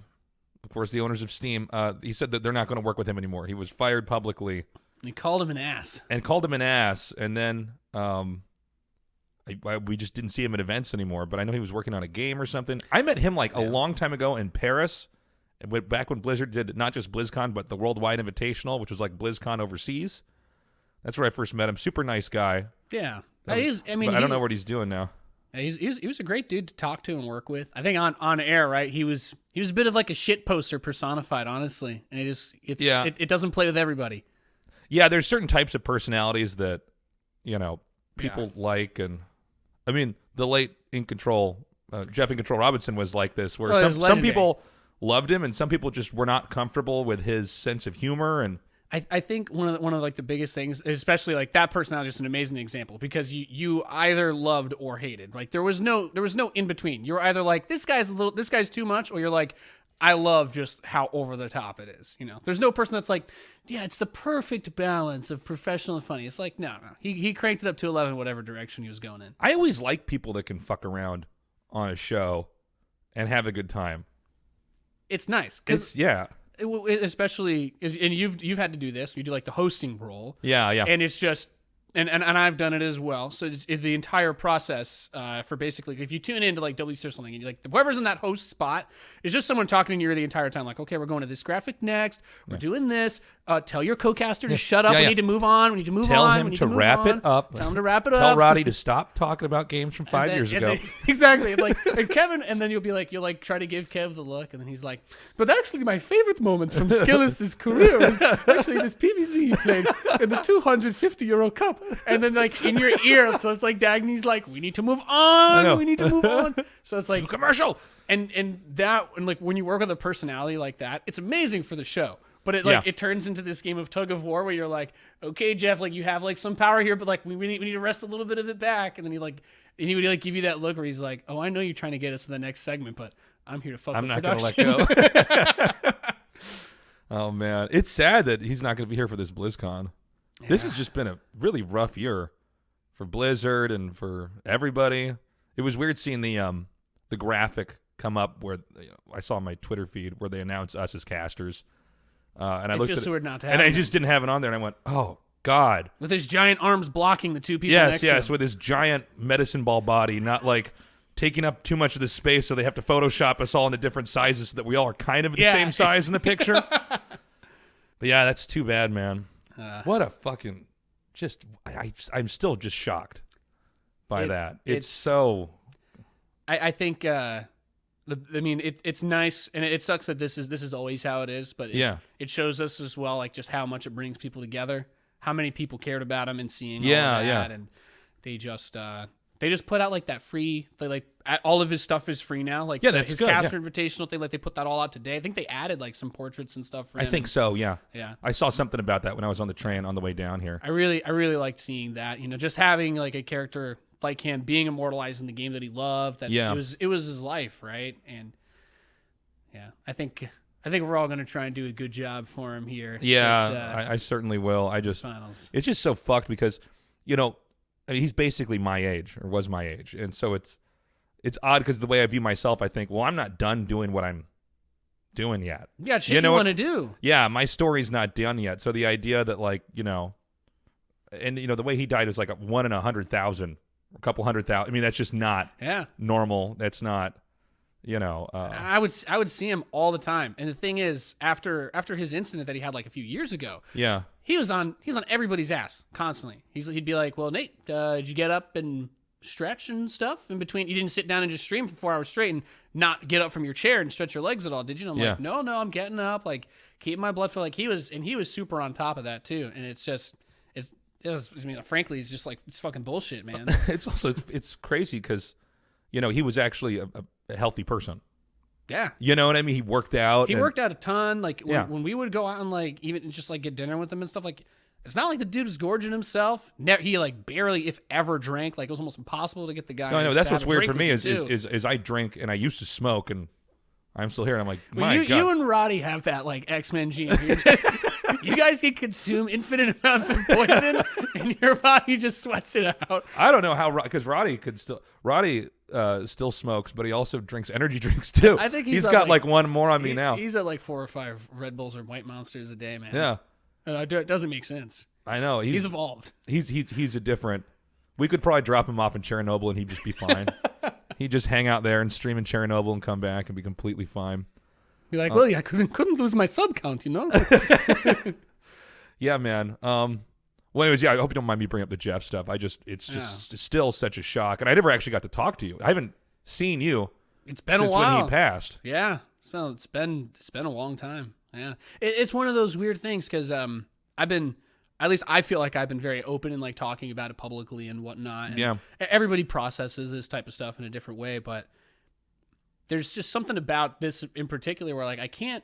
of course, the owners of Steam, he said that they're not going to work with him anymore. He was fired publicly. He called him an ass. And then we just didn't see him at events anymore, but I know he was working on a game or something. I met him a long time ago in Paris, back when Blizzard did not just BlizzCon, but the Worldwide Invitational, which was like BlizzCon overseas. That's where I first met him. Super nice guy. Yeah. But I don't know what he's doing now. He was a great dude to talk to and work with. I think on air, right? He was a bit of like a shit poster personified, honestly. And it doesn't play with everybody. Yeah, there's certain types of personalities that, people like, and I mean, the late iNcontroL, Jeff iNcontroL Robinson was like this, where some people loved him and some people just were not comfortable with his sense of humor. And I think one of like the biggest things, especially like that personality, is just an amazing example, because you either loved or hated. Like there was no in between. You're either like, this guy's too much, or you're like, I love just how over the top it is. There's no person that's like, yeah, it's the perfect balance of professional and funny. It's like, no. He cranked it up to 11, whatever direction he was going in. I always like people that can fuck around on a show and have a good time. It's nice. Especially, and you've had to do this. You do like the hosting role. Yeah. And it's just, and I've done it as well. So it's the entire process for basically, if you tune into like WC or something, and you're like, whoever's in that host spot is just someone talking to you the entire time. Like, okay, we're going to this graphic next. We're doing this. Tell your co-caster to shut up. We need to move on. Tell him to wrap it up. Tell him to wrap it up. Tell Roddy to stop talking about games from 5 years ago. Exactly. And Kevin, and then you'll try to give Kev the look, and then he's like, but actually my favorite moment from Skillis's career was actually this PVZ he played in the 250 Euro Cup. And then like in your ear, so it's like Dagny's like, we need to move on. We need to move on. So it's like commercial. And like when you work with a personality like that, it's amazing for the show. But it turns into this game of tug of war where you're like, okay, Jeff, like you have like some power here, but like we need to wrest a little bit of it back. And then he would like give you that look where he's like, oh, I know you're trying to get us to the next segment, but I'm here to fuck with production. I'm not going to let go. Oh man, it's sad that he's not going to be here for this BlizzCon. Yeah. This has just been a really rough year for Blizzard and for everybody. It was weird seeing the graphic come up where I saw on my Twitter feed where they announced us as casters. And I looked at it, and I just didn't have it on there, and I went, "Oh God!" With his giant arms blocking the two people next to him. Yes, with his giant medicine ball body, not like taking up too much of the space, so they have to Photoshop us all into different sizes so that we all are kind of the same size in the picture. But yeah, that's too bad, man. What a fucking I'm still just shocked by that. It's so. I think. It's nice, and it sucks that this is always how it is. But it shows us as well, like just how much it brings people together, how many people cared about him and seeing all of that, and they just put out like that free. They like all of his stuff is free now. Like that's his good, caster invitational thing. Like they put that all out today. I think they added like some portraits and stuff for him. I think so. Yeah. Yeah. I saw something about that when I was on the train on the way down here. I really liked seeing that. Just having like a character like him being immortalized in the game that he loved. That it was his life, right? And I think we're all gonna try and do a good job for him here. Yeah, I certainly will. It's just so fucked because, he's basically my age or was my age, and so it's odd because the way I view myself, I think, well, I'm not done doing what I'm doing yet. Yeah, shit you want to do. Yeah, my story's not done yet. So the idea that and the way he died is like 1 in 100,000. A couple 100,000. I mean, that's just not normal. That's not, I would see him all the time. And the thing is, after his incident that he had like a few years ago, he was on everybody's ass constantly. He'd be like, "Well, Nate, did you get up and stretch and stuff in between? You didn't sit down and just stream for 4 hours straight and not get up from your chair and stretch your legs at all, did you?" And I'm like, "No, I'm getting up, like keeping my blood flow." Like he was super on top of that too. And frankly, it's just like, it's fucking bullshit, man. it's crazy because, he was actually a healthy person. Yeah. You know what I mean? He worked out. He worked out a ton. Like when we would go out and like even just like get dinner with him and stuff, like it's not like the dude was gorging himself. He like barely, if ever, drank. Like it was almost impossible to get the guy. No, I know. That's what's weird for me is I drink and I used to smoke and I'm still here and I'm like, God. You and Roddy have that like X-Men gene here. You guys can consume infinite amounts of poison and your body just sweats it out. I don't know how, because Roddy still smokes, but he also drinks energy drinks too. I think he's got like one more on me now. He's at like 4 or 5 Red Bulls or White Monsters a day, man. Yeah. It doesn't make sense. I know. He's evolved. He's a different. We could probably drop him off in Chernobyl and he'd just be fine. He'd just hang out there and stream in Chernobyl and come back and be completely fine. Be like, well, I couldn't lose my sub count, Yeah, man. Well, anyways, I hope you don't mind me bringing up the Jeff stuff. It's still such a shock, and I never actually got to talk to you. I haven't seen you. It's been since a while when he passed. Yeah, it's been a long time. Yeah, it's one of those weird things because at least I feel like I've been very open and like talking about it publicly and whatnot. And everybody processes this type of stuff in a different way, but there's just something about this in particular where like I can't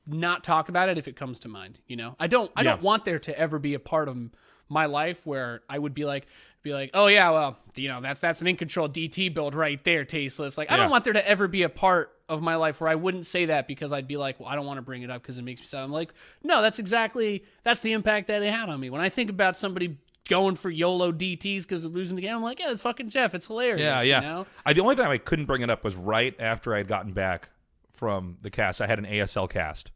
not talk about it if it comes to mind. I don't want there to ever be a part of my life where I would be like, oh yeah, well, that's an iNcontroL DT build right there, Tasteless. Like I don't want there to ever be a part of my life where I wouldn't say that because I'd be like, well, I don't want to bring it up because it makes me sad. I'm like, no, that's the impact that it had on me. When I think about somebody going for YOLO DTs because of losing the game, I'm like, yeah, it's fucking Jeff. It's hilarious. Yeah. The only time I couldn't bring it up was right after I had gotten back from the cast. I had an ASL cast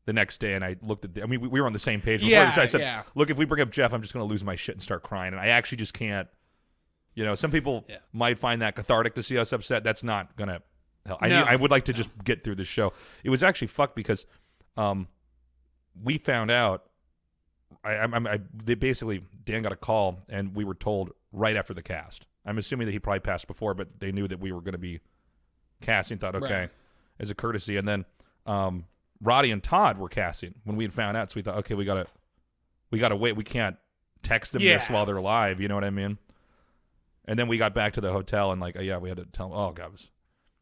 the next day, and I looked at we were on the same page before. So I said, look, if we bring up Jeff, I'm just going to lose my shit and start crying. And I actually just can't. Some people might find that cathartic to see us upset. That's not going to help. I would like to just get through this show. It was actually fucked because we found out, they basically, Dan got a call, and we were told right after the cast. I'm assuming that he probably passed before, but they knew that we were going to be casting. Thought, okay, as a courtesy. And then Roddy and Todd were casting when we had found out. So we thought, okay, we gotta wait. We can't text them this while they're live. You know what I mean? And then we got back to the hotel and we had to tell them. Oh God, it was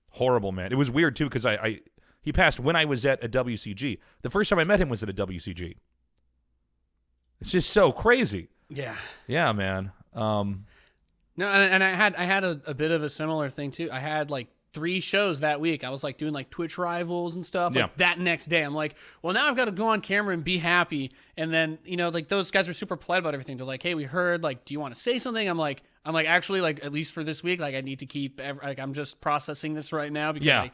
horrible, man. It was weird too because he passed when I was at a WCG. The first time I met him was at a WCG. It's just so crazy. Yeah. Yeah, man. No, and I had a bit of a similar thing too. I had like 3 shows that week. I was like doing like Twitch rivals and stuff. Like that next day, I'm like, well, now I've got to go on camera and be happy. And then like those guys were super polite about everything. They're like, hey, we heard. Like, do you want to say something? I'm like, actually, like at least for this week, like I need to keep. I'm just processing this right now because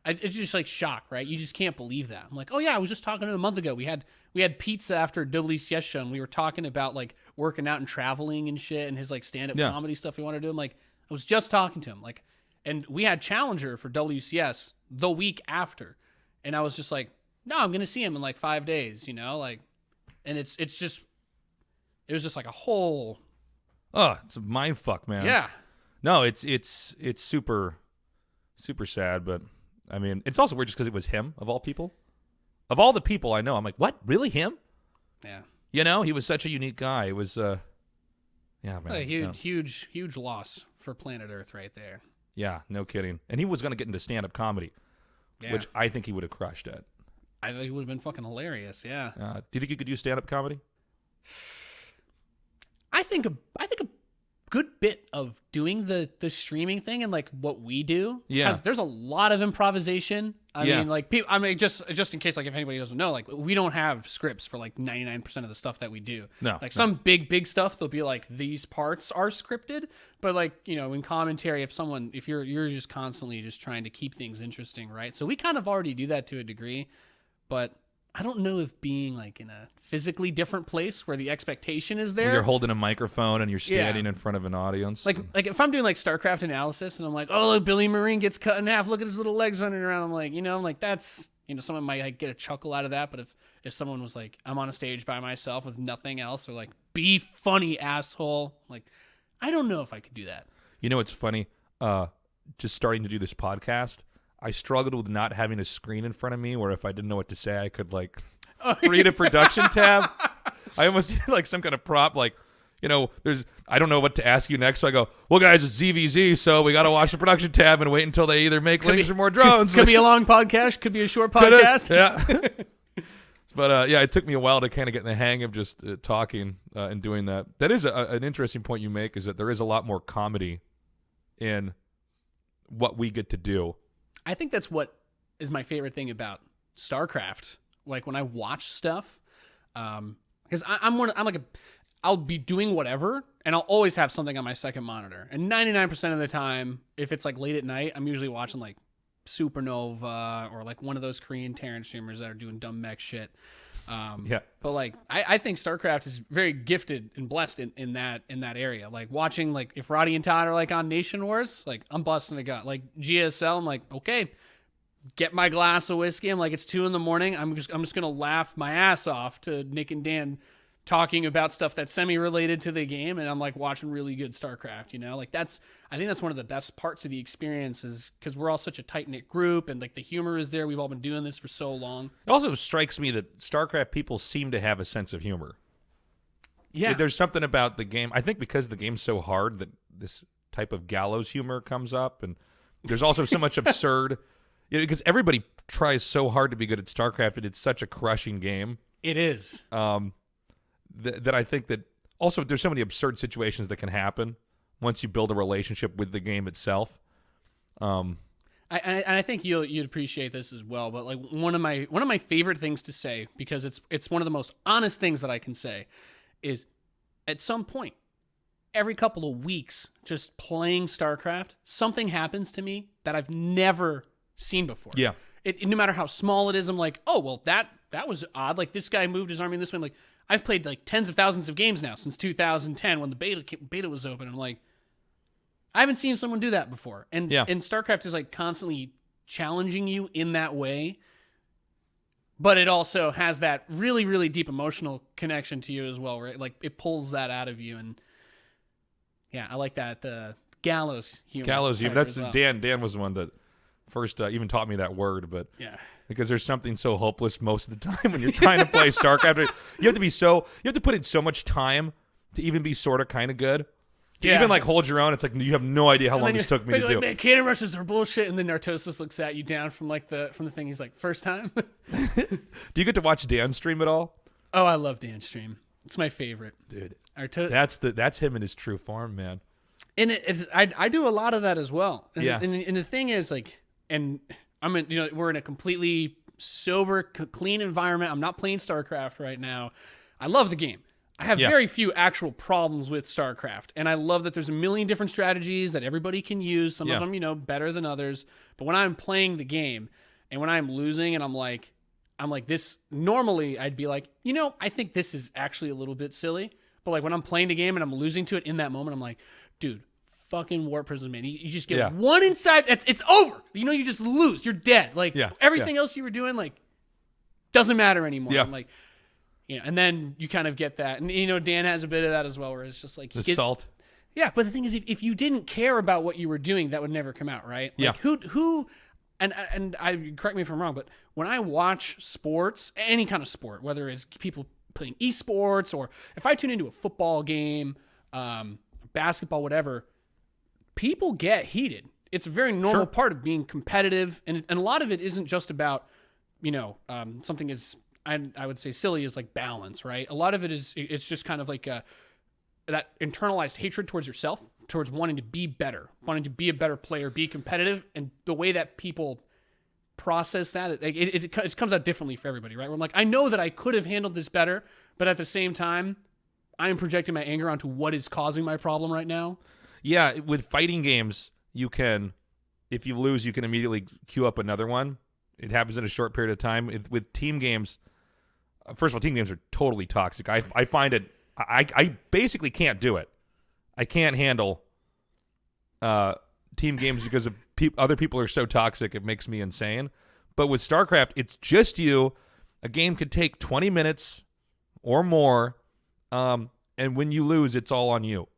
it's just like shock, right? You just can't believe that. I'm like, oh yeah, I was just talking to him a month ago. We had pizza after WCS show, and we were talking about like working out and traveling and shit, and his like stand up comedy stuff we want to do. I'm like, I was just talking to him, like. And we had Challenger for WCS the week after. And I was just like, no, I'm going to see him in like 5 days, and it was just like a whole. Oh, it's a mind fuck, man. Yeah. No, it's super, super sad, but I mean, it's also weird just because it was him, of all people. Of all the people I know, I'm like, what? Really him? Yeah. You know, he was such a unique guy. It was, yeah, man. A huge loss for planet Earth right there. Yeah, no kidding. And he was going to get into stand-up comedy, which I think he would have crushed at. I think it would have been fucking hilarious, yeah. Do you think you could do stand-up comedy? I think a good bit of doing the streaming thing and like what we do. Yeah. There's a lot of improvisation. I Yeah. mean, like, just in case, like, if anybody doesn't know, like, we don't have scripts for like 99% of the stuff that we do. No. Like some big stuff, they'll be like, these parts are scripted, but like, you know, in commentary, if you're just constantly just trying to keep things interesting, right? So we kind of already do that to a degree, but I don't know if being like in a physically different place where the expectation is there. Where you're holding a microphone and you're standing in front of an audience. Like if I'm doing like Starcraft analysis and I'm like, oh, look, Billy Marine gets cut in half. Look at his little legs running around. I'm like, that's, someone might like get a chuckle out of that. But if someone was like, I'm on a stage by myself with nothing else, or like, be funny, asshole. Like, I don't know if I could do that. You know, it's funny. Just starting to do this podcast, I struggled with not having a screen in front of me where if I didn't know what to say, I could like read a production tab. I almost need like some kind of prop, like, I don't know what to ask you next. So I go, well, guys, it's ZVZ, so we got to watch the production tab and wait until they either make links or more drones. Could be a long podcast, could be a short podcast. Yeah. But yeah, it took me a while to kind of get in the hang of just talking and doing that. That is an interesting point you make, is that there is a lot more comedy in what we get to do. I think that's what is my favorite thing about Starcraft. Like when I watch stuff, because I'll be doing whatever, and I'll always have something on my second monitor. And 99% of the time, if it's like late at night, I'm usually watching like Supernova or like one of those Korean Terran streamers that are doing dumb mech shit. Yeah. But like I think Starcraft is very gifted and blessed in that area. Like watching, like if Roddy and Todd are like on Nation Wars, like I'm busting a gut. Like GSL, I'm like, okay, get my glass of whiskey. I'm like, it's 2 a.m. I'm just gonna laugh my ass off to Nick and Dan talking about stuff that's semi-related to the game, and I'm like watching really good Starcraft, like I think that's one of the best parts of the experience, is because we're all such a tight-knit group, and like the humor is there. We've all been doing this for so long. It also strikes me that Starcraft people seem to have a sense of humor. Yeah. There's something about the game. I think because the game's so hard that this type of gallows humor comes up, and there's also so much absurd, because everybody tries so hard to be good at Starcraft, and it's such a crushing game. It is. That I think that also there's so many absurd situations that can happen once you build a relationship with the game itself. I think you'd appreciate this as well. But like one of my favorite things to say, because it's one of the most honest things that I can say, is at some point every couple of weeks just playing Starcraft, something happens to me that I've never seen before. Yeah. No matter how small it is, I'm like, oh well, that was odd. Like this guy moved his army this way. I'm like, I've played like tens of thousands of games now since 2010 when the beta was open. I'm like, I haven't seen someone do that before. And StarCraft is like constantly challenging you in that way, but it also has that really, really deep emotional connection to you as well, where it pulls that out of you. And yeah, I like that. The gallows humor. Gallows humor. That's well. Dan was the one that first even taught me that word, but yeah. Because there's something so hopeless most of the time when you're trying to play StarCraft. You have to put in so much time to even be sort of kind of good. To even like hold your own, it's like you have no idea how long this took me to do. Man, cannon rushes are bullshit, and then Nartosis looks at you down from the thing. He's like, first time. Do you get to watch Dan stream at all? Oh, I love Dan stream. It's my favorite, dude. That's him in his true form, man. And I do a lot of that as well. Yeah. And the thing is, like, and we're in a completely sober, clean environment. I'm not playing StarCraft right now. I love the game. I have very few actual problems with StarCraft, and I love that there's a million different strategies that everybody can use. Some of them, better than others. But when I'm playing the game, and when I'm losing, and I'm like this. Normally, I'd be like, I think this is actually a little bit silly. But like when I'm playing the game and I'm losing to it in that moment, I'm like, dude, fucking Warp Prism, man. You just get one inside. It's over. You just lose. You're dead. Like everything else you were doing, like, doesn't matter anymore. I'm like, and then you kind of get that. And, Dan has a bit of that as well, where it's just like, salt. Yeah, but the thing is, if you didn't care about what you were doing, that would never come out, right? Like, who, and I correct me if I'm wrong, but when I watch sports, any kind of sport, whether it's people playing esports or if I tune into a football game, basketball, whatever, people get heated. It's a very normal part of being competitive, and a lot of it isn't just about, something as I would say silly as like balance, right? A lot of it's just kind of like that internalized hatred towards yourself, towards wanting to be better, wanting to be a better player, be competitive, and the way that people process that, it comes out differently for everybody, right? Where I'm like, I know that I could have handled this better, but at the same time, I am projecting my anger onto what is causing my problem right now. Yeah, with fighting games, you can, if you lose, you can immediately queue up another one. It happens in a short period of time. With team games, first of all, team games are totally toxic. I find it, I basically can't do it. I can't handle team games because of other people are so toxic, it makes me insane. But with StarCraft, it's just you. A game could take 20 minutes or more, and when you lose, it's all on you.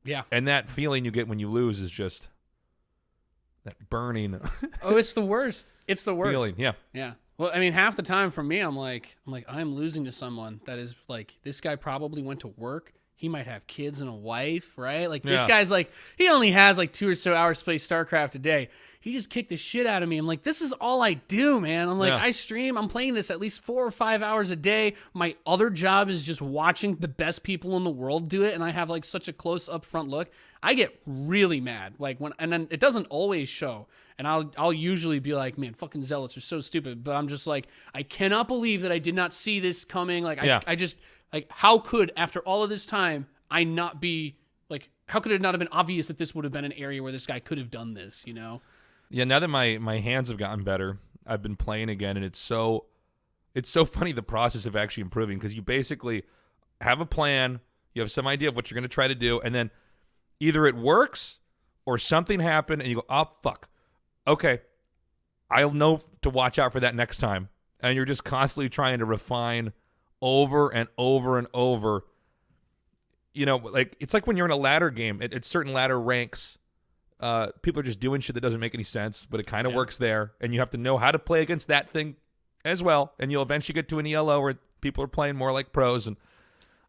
Yeah. And that feeling you get when you lose is just that burning. Oh, it's the worst. It's the worst. Feeling, yeah. Yeah. Well, I mean, half the time for me, I'm like, I'm losing to someone that is like, this guy probably went to work. He might have kids and a wife, right? Like, this guy's like, he only has like 2 or so hours to play StarCraft a day. He just kicked the shit out of me. I'm like, this is all I do, man. I'm like, I stream. I'm playing this at least 4 or 5 hours a day. My other job is just watching the best people in the world do it, and I have like such a close up front look. I get really mad. Like and then it doesn't always show. And I'll usually be like, man, fucking zealots are so stupid. But I'm just like, I cannot believe that I did not see this coming. Like, I just, like, how could, after all of this time, I not be, like, how could it not have been obvious that this would have been an area where this guy could have done this, Yeah, now that my hands have gotten better, I've been playing again, and it's so funny, the process of actually improving, because you basically have a plan, you have some idea of what you're going to try to do, and then either it works or something happened, and you go, oh, fuck. Okay, I'll know to watch out for that next time. And you're just constantly trying to refine over and over and over. Like, it's like when you're in a ladder game, at certain ladder ranks, people are just doing shit that doesn't make any sense, but it kind of works there. And you have to know how to play against that thing as well. And you'll eventually get to an ELO where people are playing more like pros. And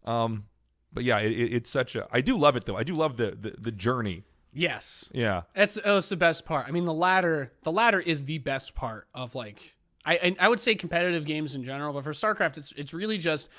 but yeah, it's such a, I do love it though. I do love the journey. Yes. Yeah. It's the best part. I mean, the ladder is the best part of, like, I would say competitive games in general, but for StarCraft, it's really just,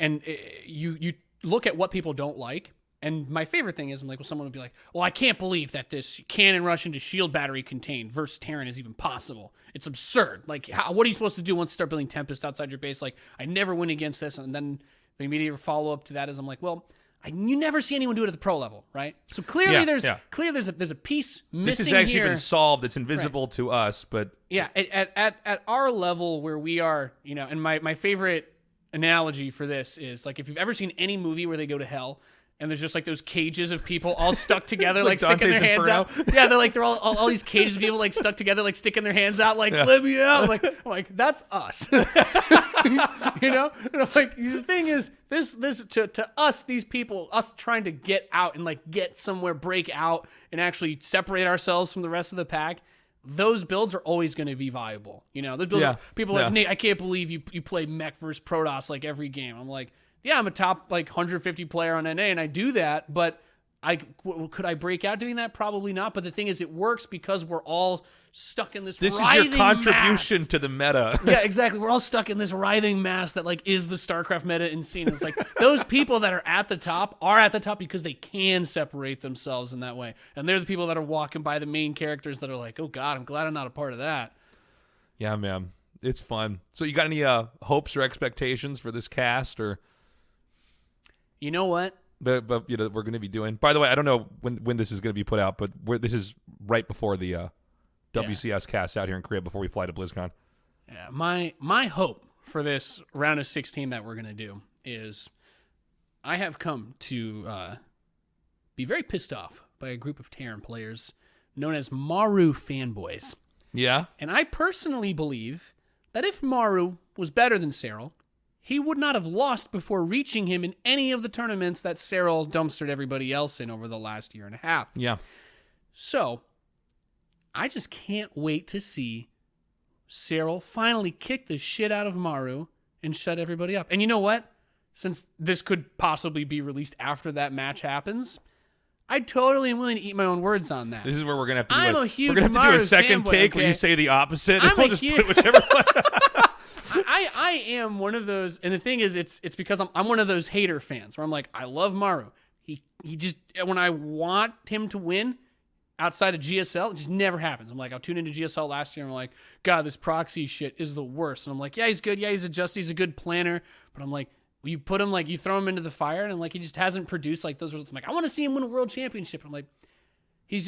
and you look at what people don't like. And my favorite thing is, I'm like, well, someone would be like, well, I can't believe that this cannon rush into shield battery contained versus Terran is even possible. It's absurd. Like, what are you supposed to do once you start building Tempest outside your base? Like, I never win against this. And then the immediate follow up to that is, I'm like, well, you never see anyone do it at the pro level, right? So clearly, there's a piece missing here. This has actually been solved. It's invisible to us, but yeah, at our level where we are, and my favorite analogy for this is, like, if you've ever seen any movie where they go to hell and there's just like those cages of people all stuck together, like sticking their hands out. Yeah, they're all these cages of people like stuck together, like sticking their hands out, like let me out. I'm like that's us. And I'm like, the thing is, this to us, these people, us trying to get out and like get somewhere, break out, and actually separate ourselves from the rest of the pack. Those builds are always going to be viable. Those builds are, people are like, Nate, I can't believe you play mech versus Protoss like every game. I'm like, yeah, I'm a top like 150 player on NA, and I do that, but could I break out doing that? Probably not. But the thing is, it works because we're all stuck in this writhing mass. This is your contribution to the meta. Yeah, exactly. We're all stuck in this writhing mass that like is the StarCraft meta in scene. It's like those people that are at the top because they can separate themselves in that way. And they're the people that are walking by the main characters that are like, oh God, I'm glad I'm not a part of that. Yeah, man. It's fun. So you got any hopes or expectations for this cast, or? You know what? But we're going to be doing. By the way, I don't know when this is going to be put out, but this is right before the WCS cast out here in Korea before we fly to BlizzCon. Yeah, my hope for this round of 16 that we're going to do is, I have come to be very pissed off by a group of Terran players known as Maru fanboys. Yeah. And I personally believe that if Maru was better than Seoul, he would not have lost before reaching him in any of the tournaments that Seoul dumpstered everybody else in over the last year and a half. Yeah. So, I just can't wait to see Seoul finally kick the shit out of Maru and shut everybody up. And you know what? Since this could possibly be released after that match happens, I totally am willing to eat my own words on that. This is where we're gonna have to. I'm a huge We're gonna have to do a second fanboy, take where you say the opposite, and we'll just put whichever one. I am one of those, and the thing is, it's because I'm one of those hater fans where I'm like, I love Maru. He just, when I want him to win outside of GSL, it just never happens. I'm like, I'll tune into GSL last year, and I'm like, God, this proxy shit is the worst. And I'm like, yeah, he's good. Yeah, he's adjusted. He's a good planner. But I'm like, you put him, like, you throw him into the fire, and like he just hasn't produced like those results. I'm like, I want to see him win a world championship. And I'm like, he's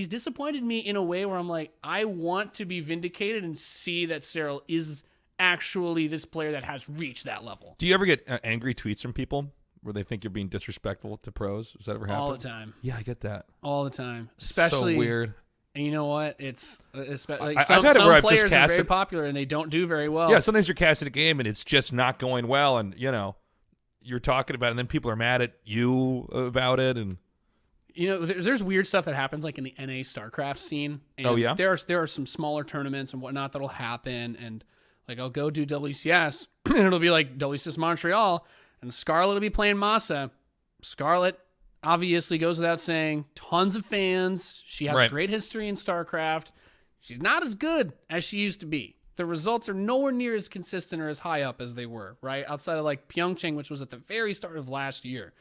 disappointed me in a way where I'm like, I want to be vindicated and see that Seoul is actually this player that has reached that level. Do you ever get angry tweets from people where they think you're being disrespectful to pros? Does that ever happen? All the time. Yeah, I get that. All the time. Especially so weird. And you know what? It's like I've some players are very popular and they don't do very well. Yeah, sometimes you're casting a game and it's just not going well, and you're talking about it, and then people are mad at you about it, and there's weird stuff that happens like in the NA Starcraft scene. And oh yeah, there are some smaller tournaments and whatnot that'll happen, and like I'll go do WCS and it'll be like WCS Montreal, and Scarlet will be playing Masa. Scarlet obviously goes without saying, tons of fans. She has a great history in StarCraft. She's not as good as she used to be. The results are nowhere near as consistent or as high up as they were, right? Outside of like Pyeongchang, which was at the very start of last year.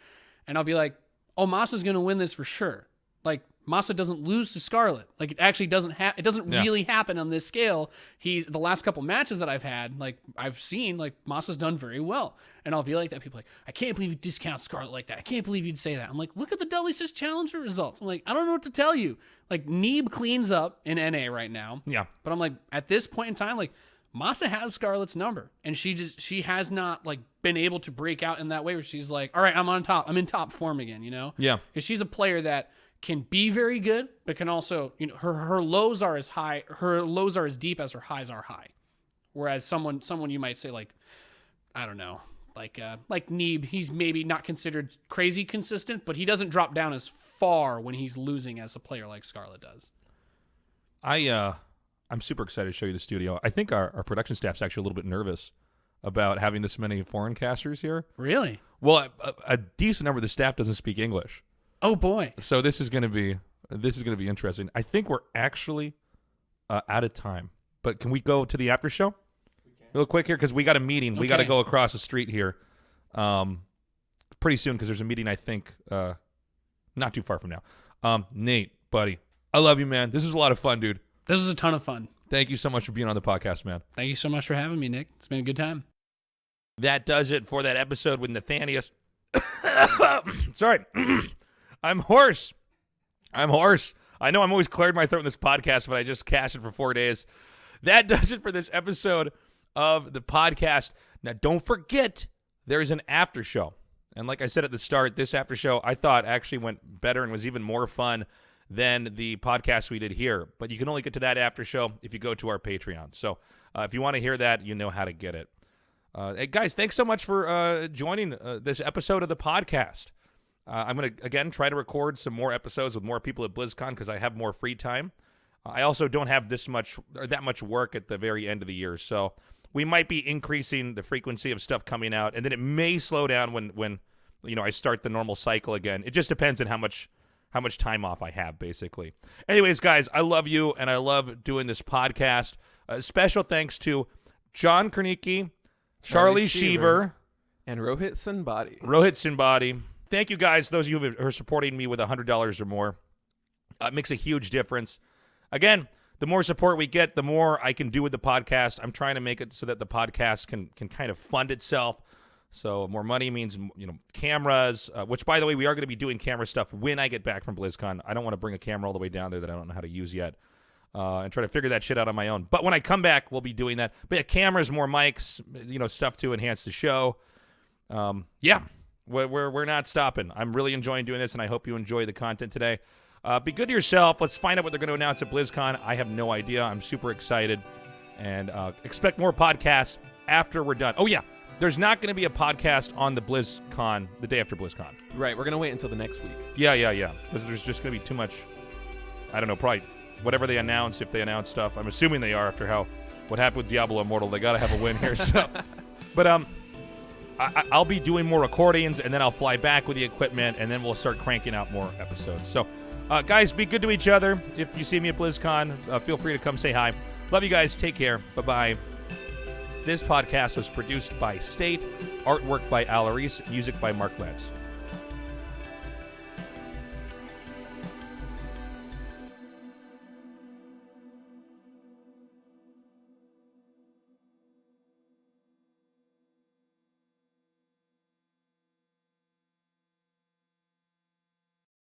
And I'll be like, oh, Masa's going to win this for sure. Like, Masa doesn't lose to Scarlet. Like, it actually doesn't really happen on this scale. The last couple matches that I've had, like, I've seen, like, Masa's done very well. And I'll be like that. People are like, I can't believe you discount Scarlet like that. I can't believe you'd say that. I'm like, look at the WCS Challenger results. I'm like, I don't know what to tell you. Like, Neeb cleans up in NA right now. Yeah. But I'm like, at this point in time, like, Masa has Scarlet's number. And she has not, like, been able to break out in that way where she's like, all right, I'm on top. I'm in top form again, Yeah. Because she's a player that can be very good, but can also, her lows are as high, her lows are as deep as her highs are high. Whereas someone you might say like, I don't know, like Neeb, he's maybe not considered crazy consistent, but he doesn't drop down as far when he's losing as a player like Scarlet does. I'm super excited to show you the studio. I think our production staff's actually a little bit nervous about having this many foreign casters here. Really? Well, a decent number of the staff doesn't speak English. Oh boy! So this is going to be interesting. I think we're actually out of time, but can we go to the after show real quick here, because we got a meeting. Okay. We got to go across the street here, pretty soon, because there's a meeting. I think not too far from now. Nate, buddy, I love you, man. This was a lot of fun, dude. This was a ton of fun. Thank you so much for being on the podcast, man. Thank you so much for having me, Nick. It's been a good time. That does it for that episode with Nathanias. Sorry. I'm hoarse. I know I'm always clearing my throat in this podcast, but I just cast it for 4 days. That does it for this episode of the podcast. Now, don't forget, there's an after show. And like I said at the start, this after show I thought actually went better and was even more fun than the podcast we did here. But you can only get to that after show if you go to our Patreon. So if you want to hear that, you know how to get it. Hey, guys, thanks so much for joining this episode of the podcast. I'm going to, again, try to record some more episodes with more people at BlizzCon because I have more free time. I also don't have that much work at the very end of the year, so we might be increasing the frequency of stuff coming out, and then it may slow down when I start the normal cycle again. It just depends on how much time off I have, basically. Anyways, guys, I love you, and I love doing this podcast. Special thanks to John Kernicki, Charlie Sheaver, and Rohit Sinbadi. Thank you, guys, those of you who are supporting me with $100 or more. It makes a huge difference. Again, the more support we get, the more I can do with the podcast. I'm trying to make it so that the podcast can kind of fund itself. So more money means cameras, which, by the way, we are going to be doing camera stuff when I get back from BlizzCon. I don't want to bring a camera all the way down there that I don't know how to use yet and try to figure that shit out on my own. But when I come back, we'll be doing that. But yeah, cameras, more mics, stuff to enhance the show. We're not stopping. I'm really enjoying doing this, and I hope you enjoy the content today. Be good to yourself. Let's find out what they're going to announce at BlizzCon. I have no idea. I'm super excited, and expect more podcasts after we're done. Oh, yeah. there's not going to be a podcast on the BlizzCon, the day after BlizzCon. Right, we're going to wait until the next week. Yeah. Because there's just going to be too much, I don't know, probably whatever they announce, if they announce stuff. I'm assuming they are after what happened with Diablo Immortal. They got to have a win here. So, but I'll be doing more recordings, and then I'll fly back with the equipment, and then we'll start cranking out more episodes. So, guys, be good to each other. If you see me at BlizzCon, feel free to come say hi. Love you guys. Take care. Bye-bye. This podcast was produced by State, artwork by Alaris, music by Mark Lentz.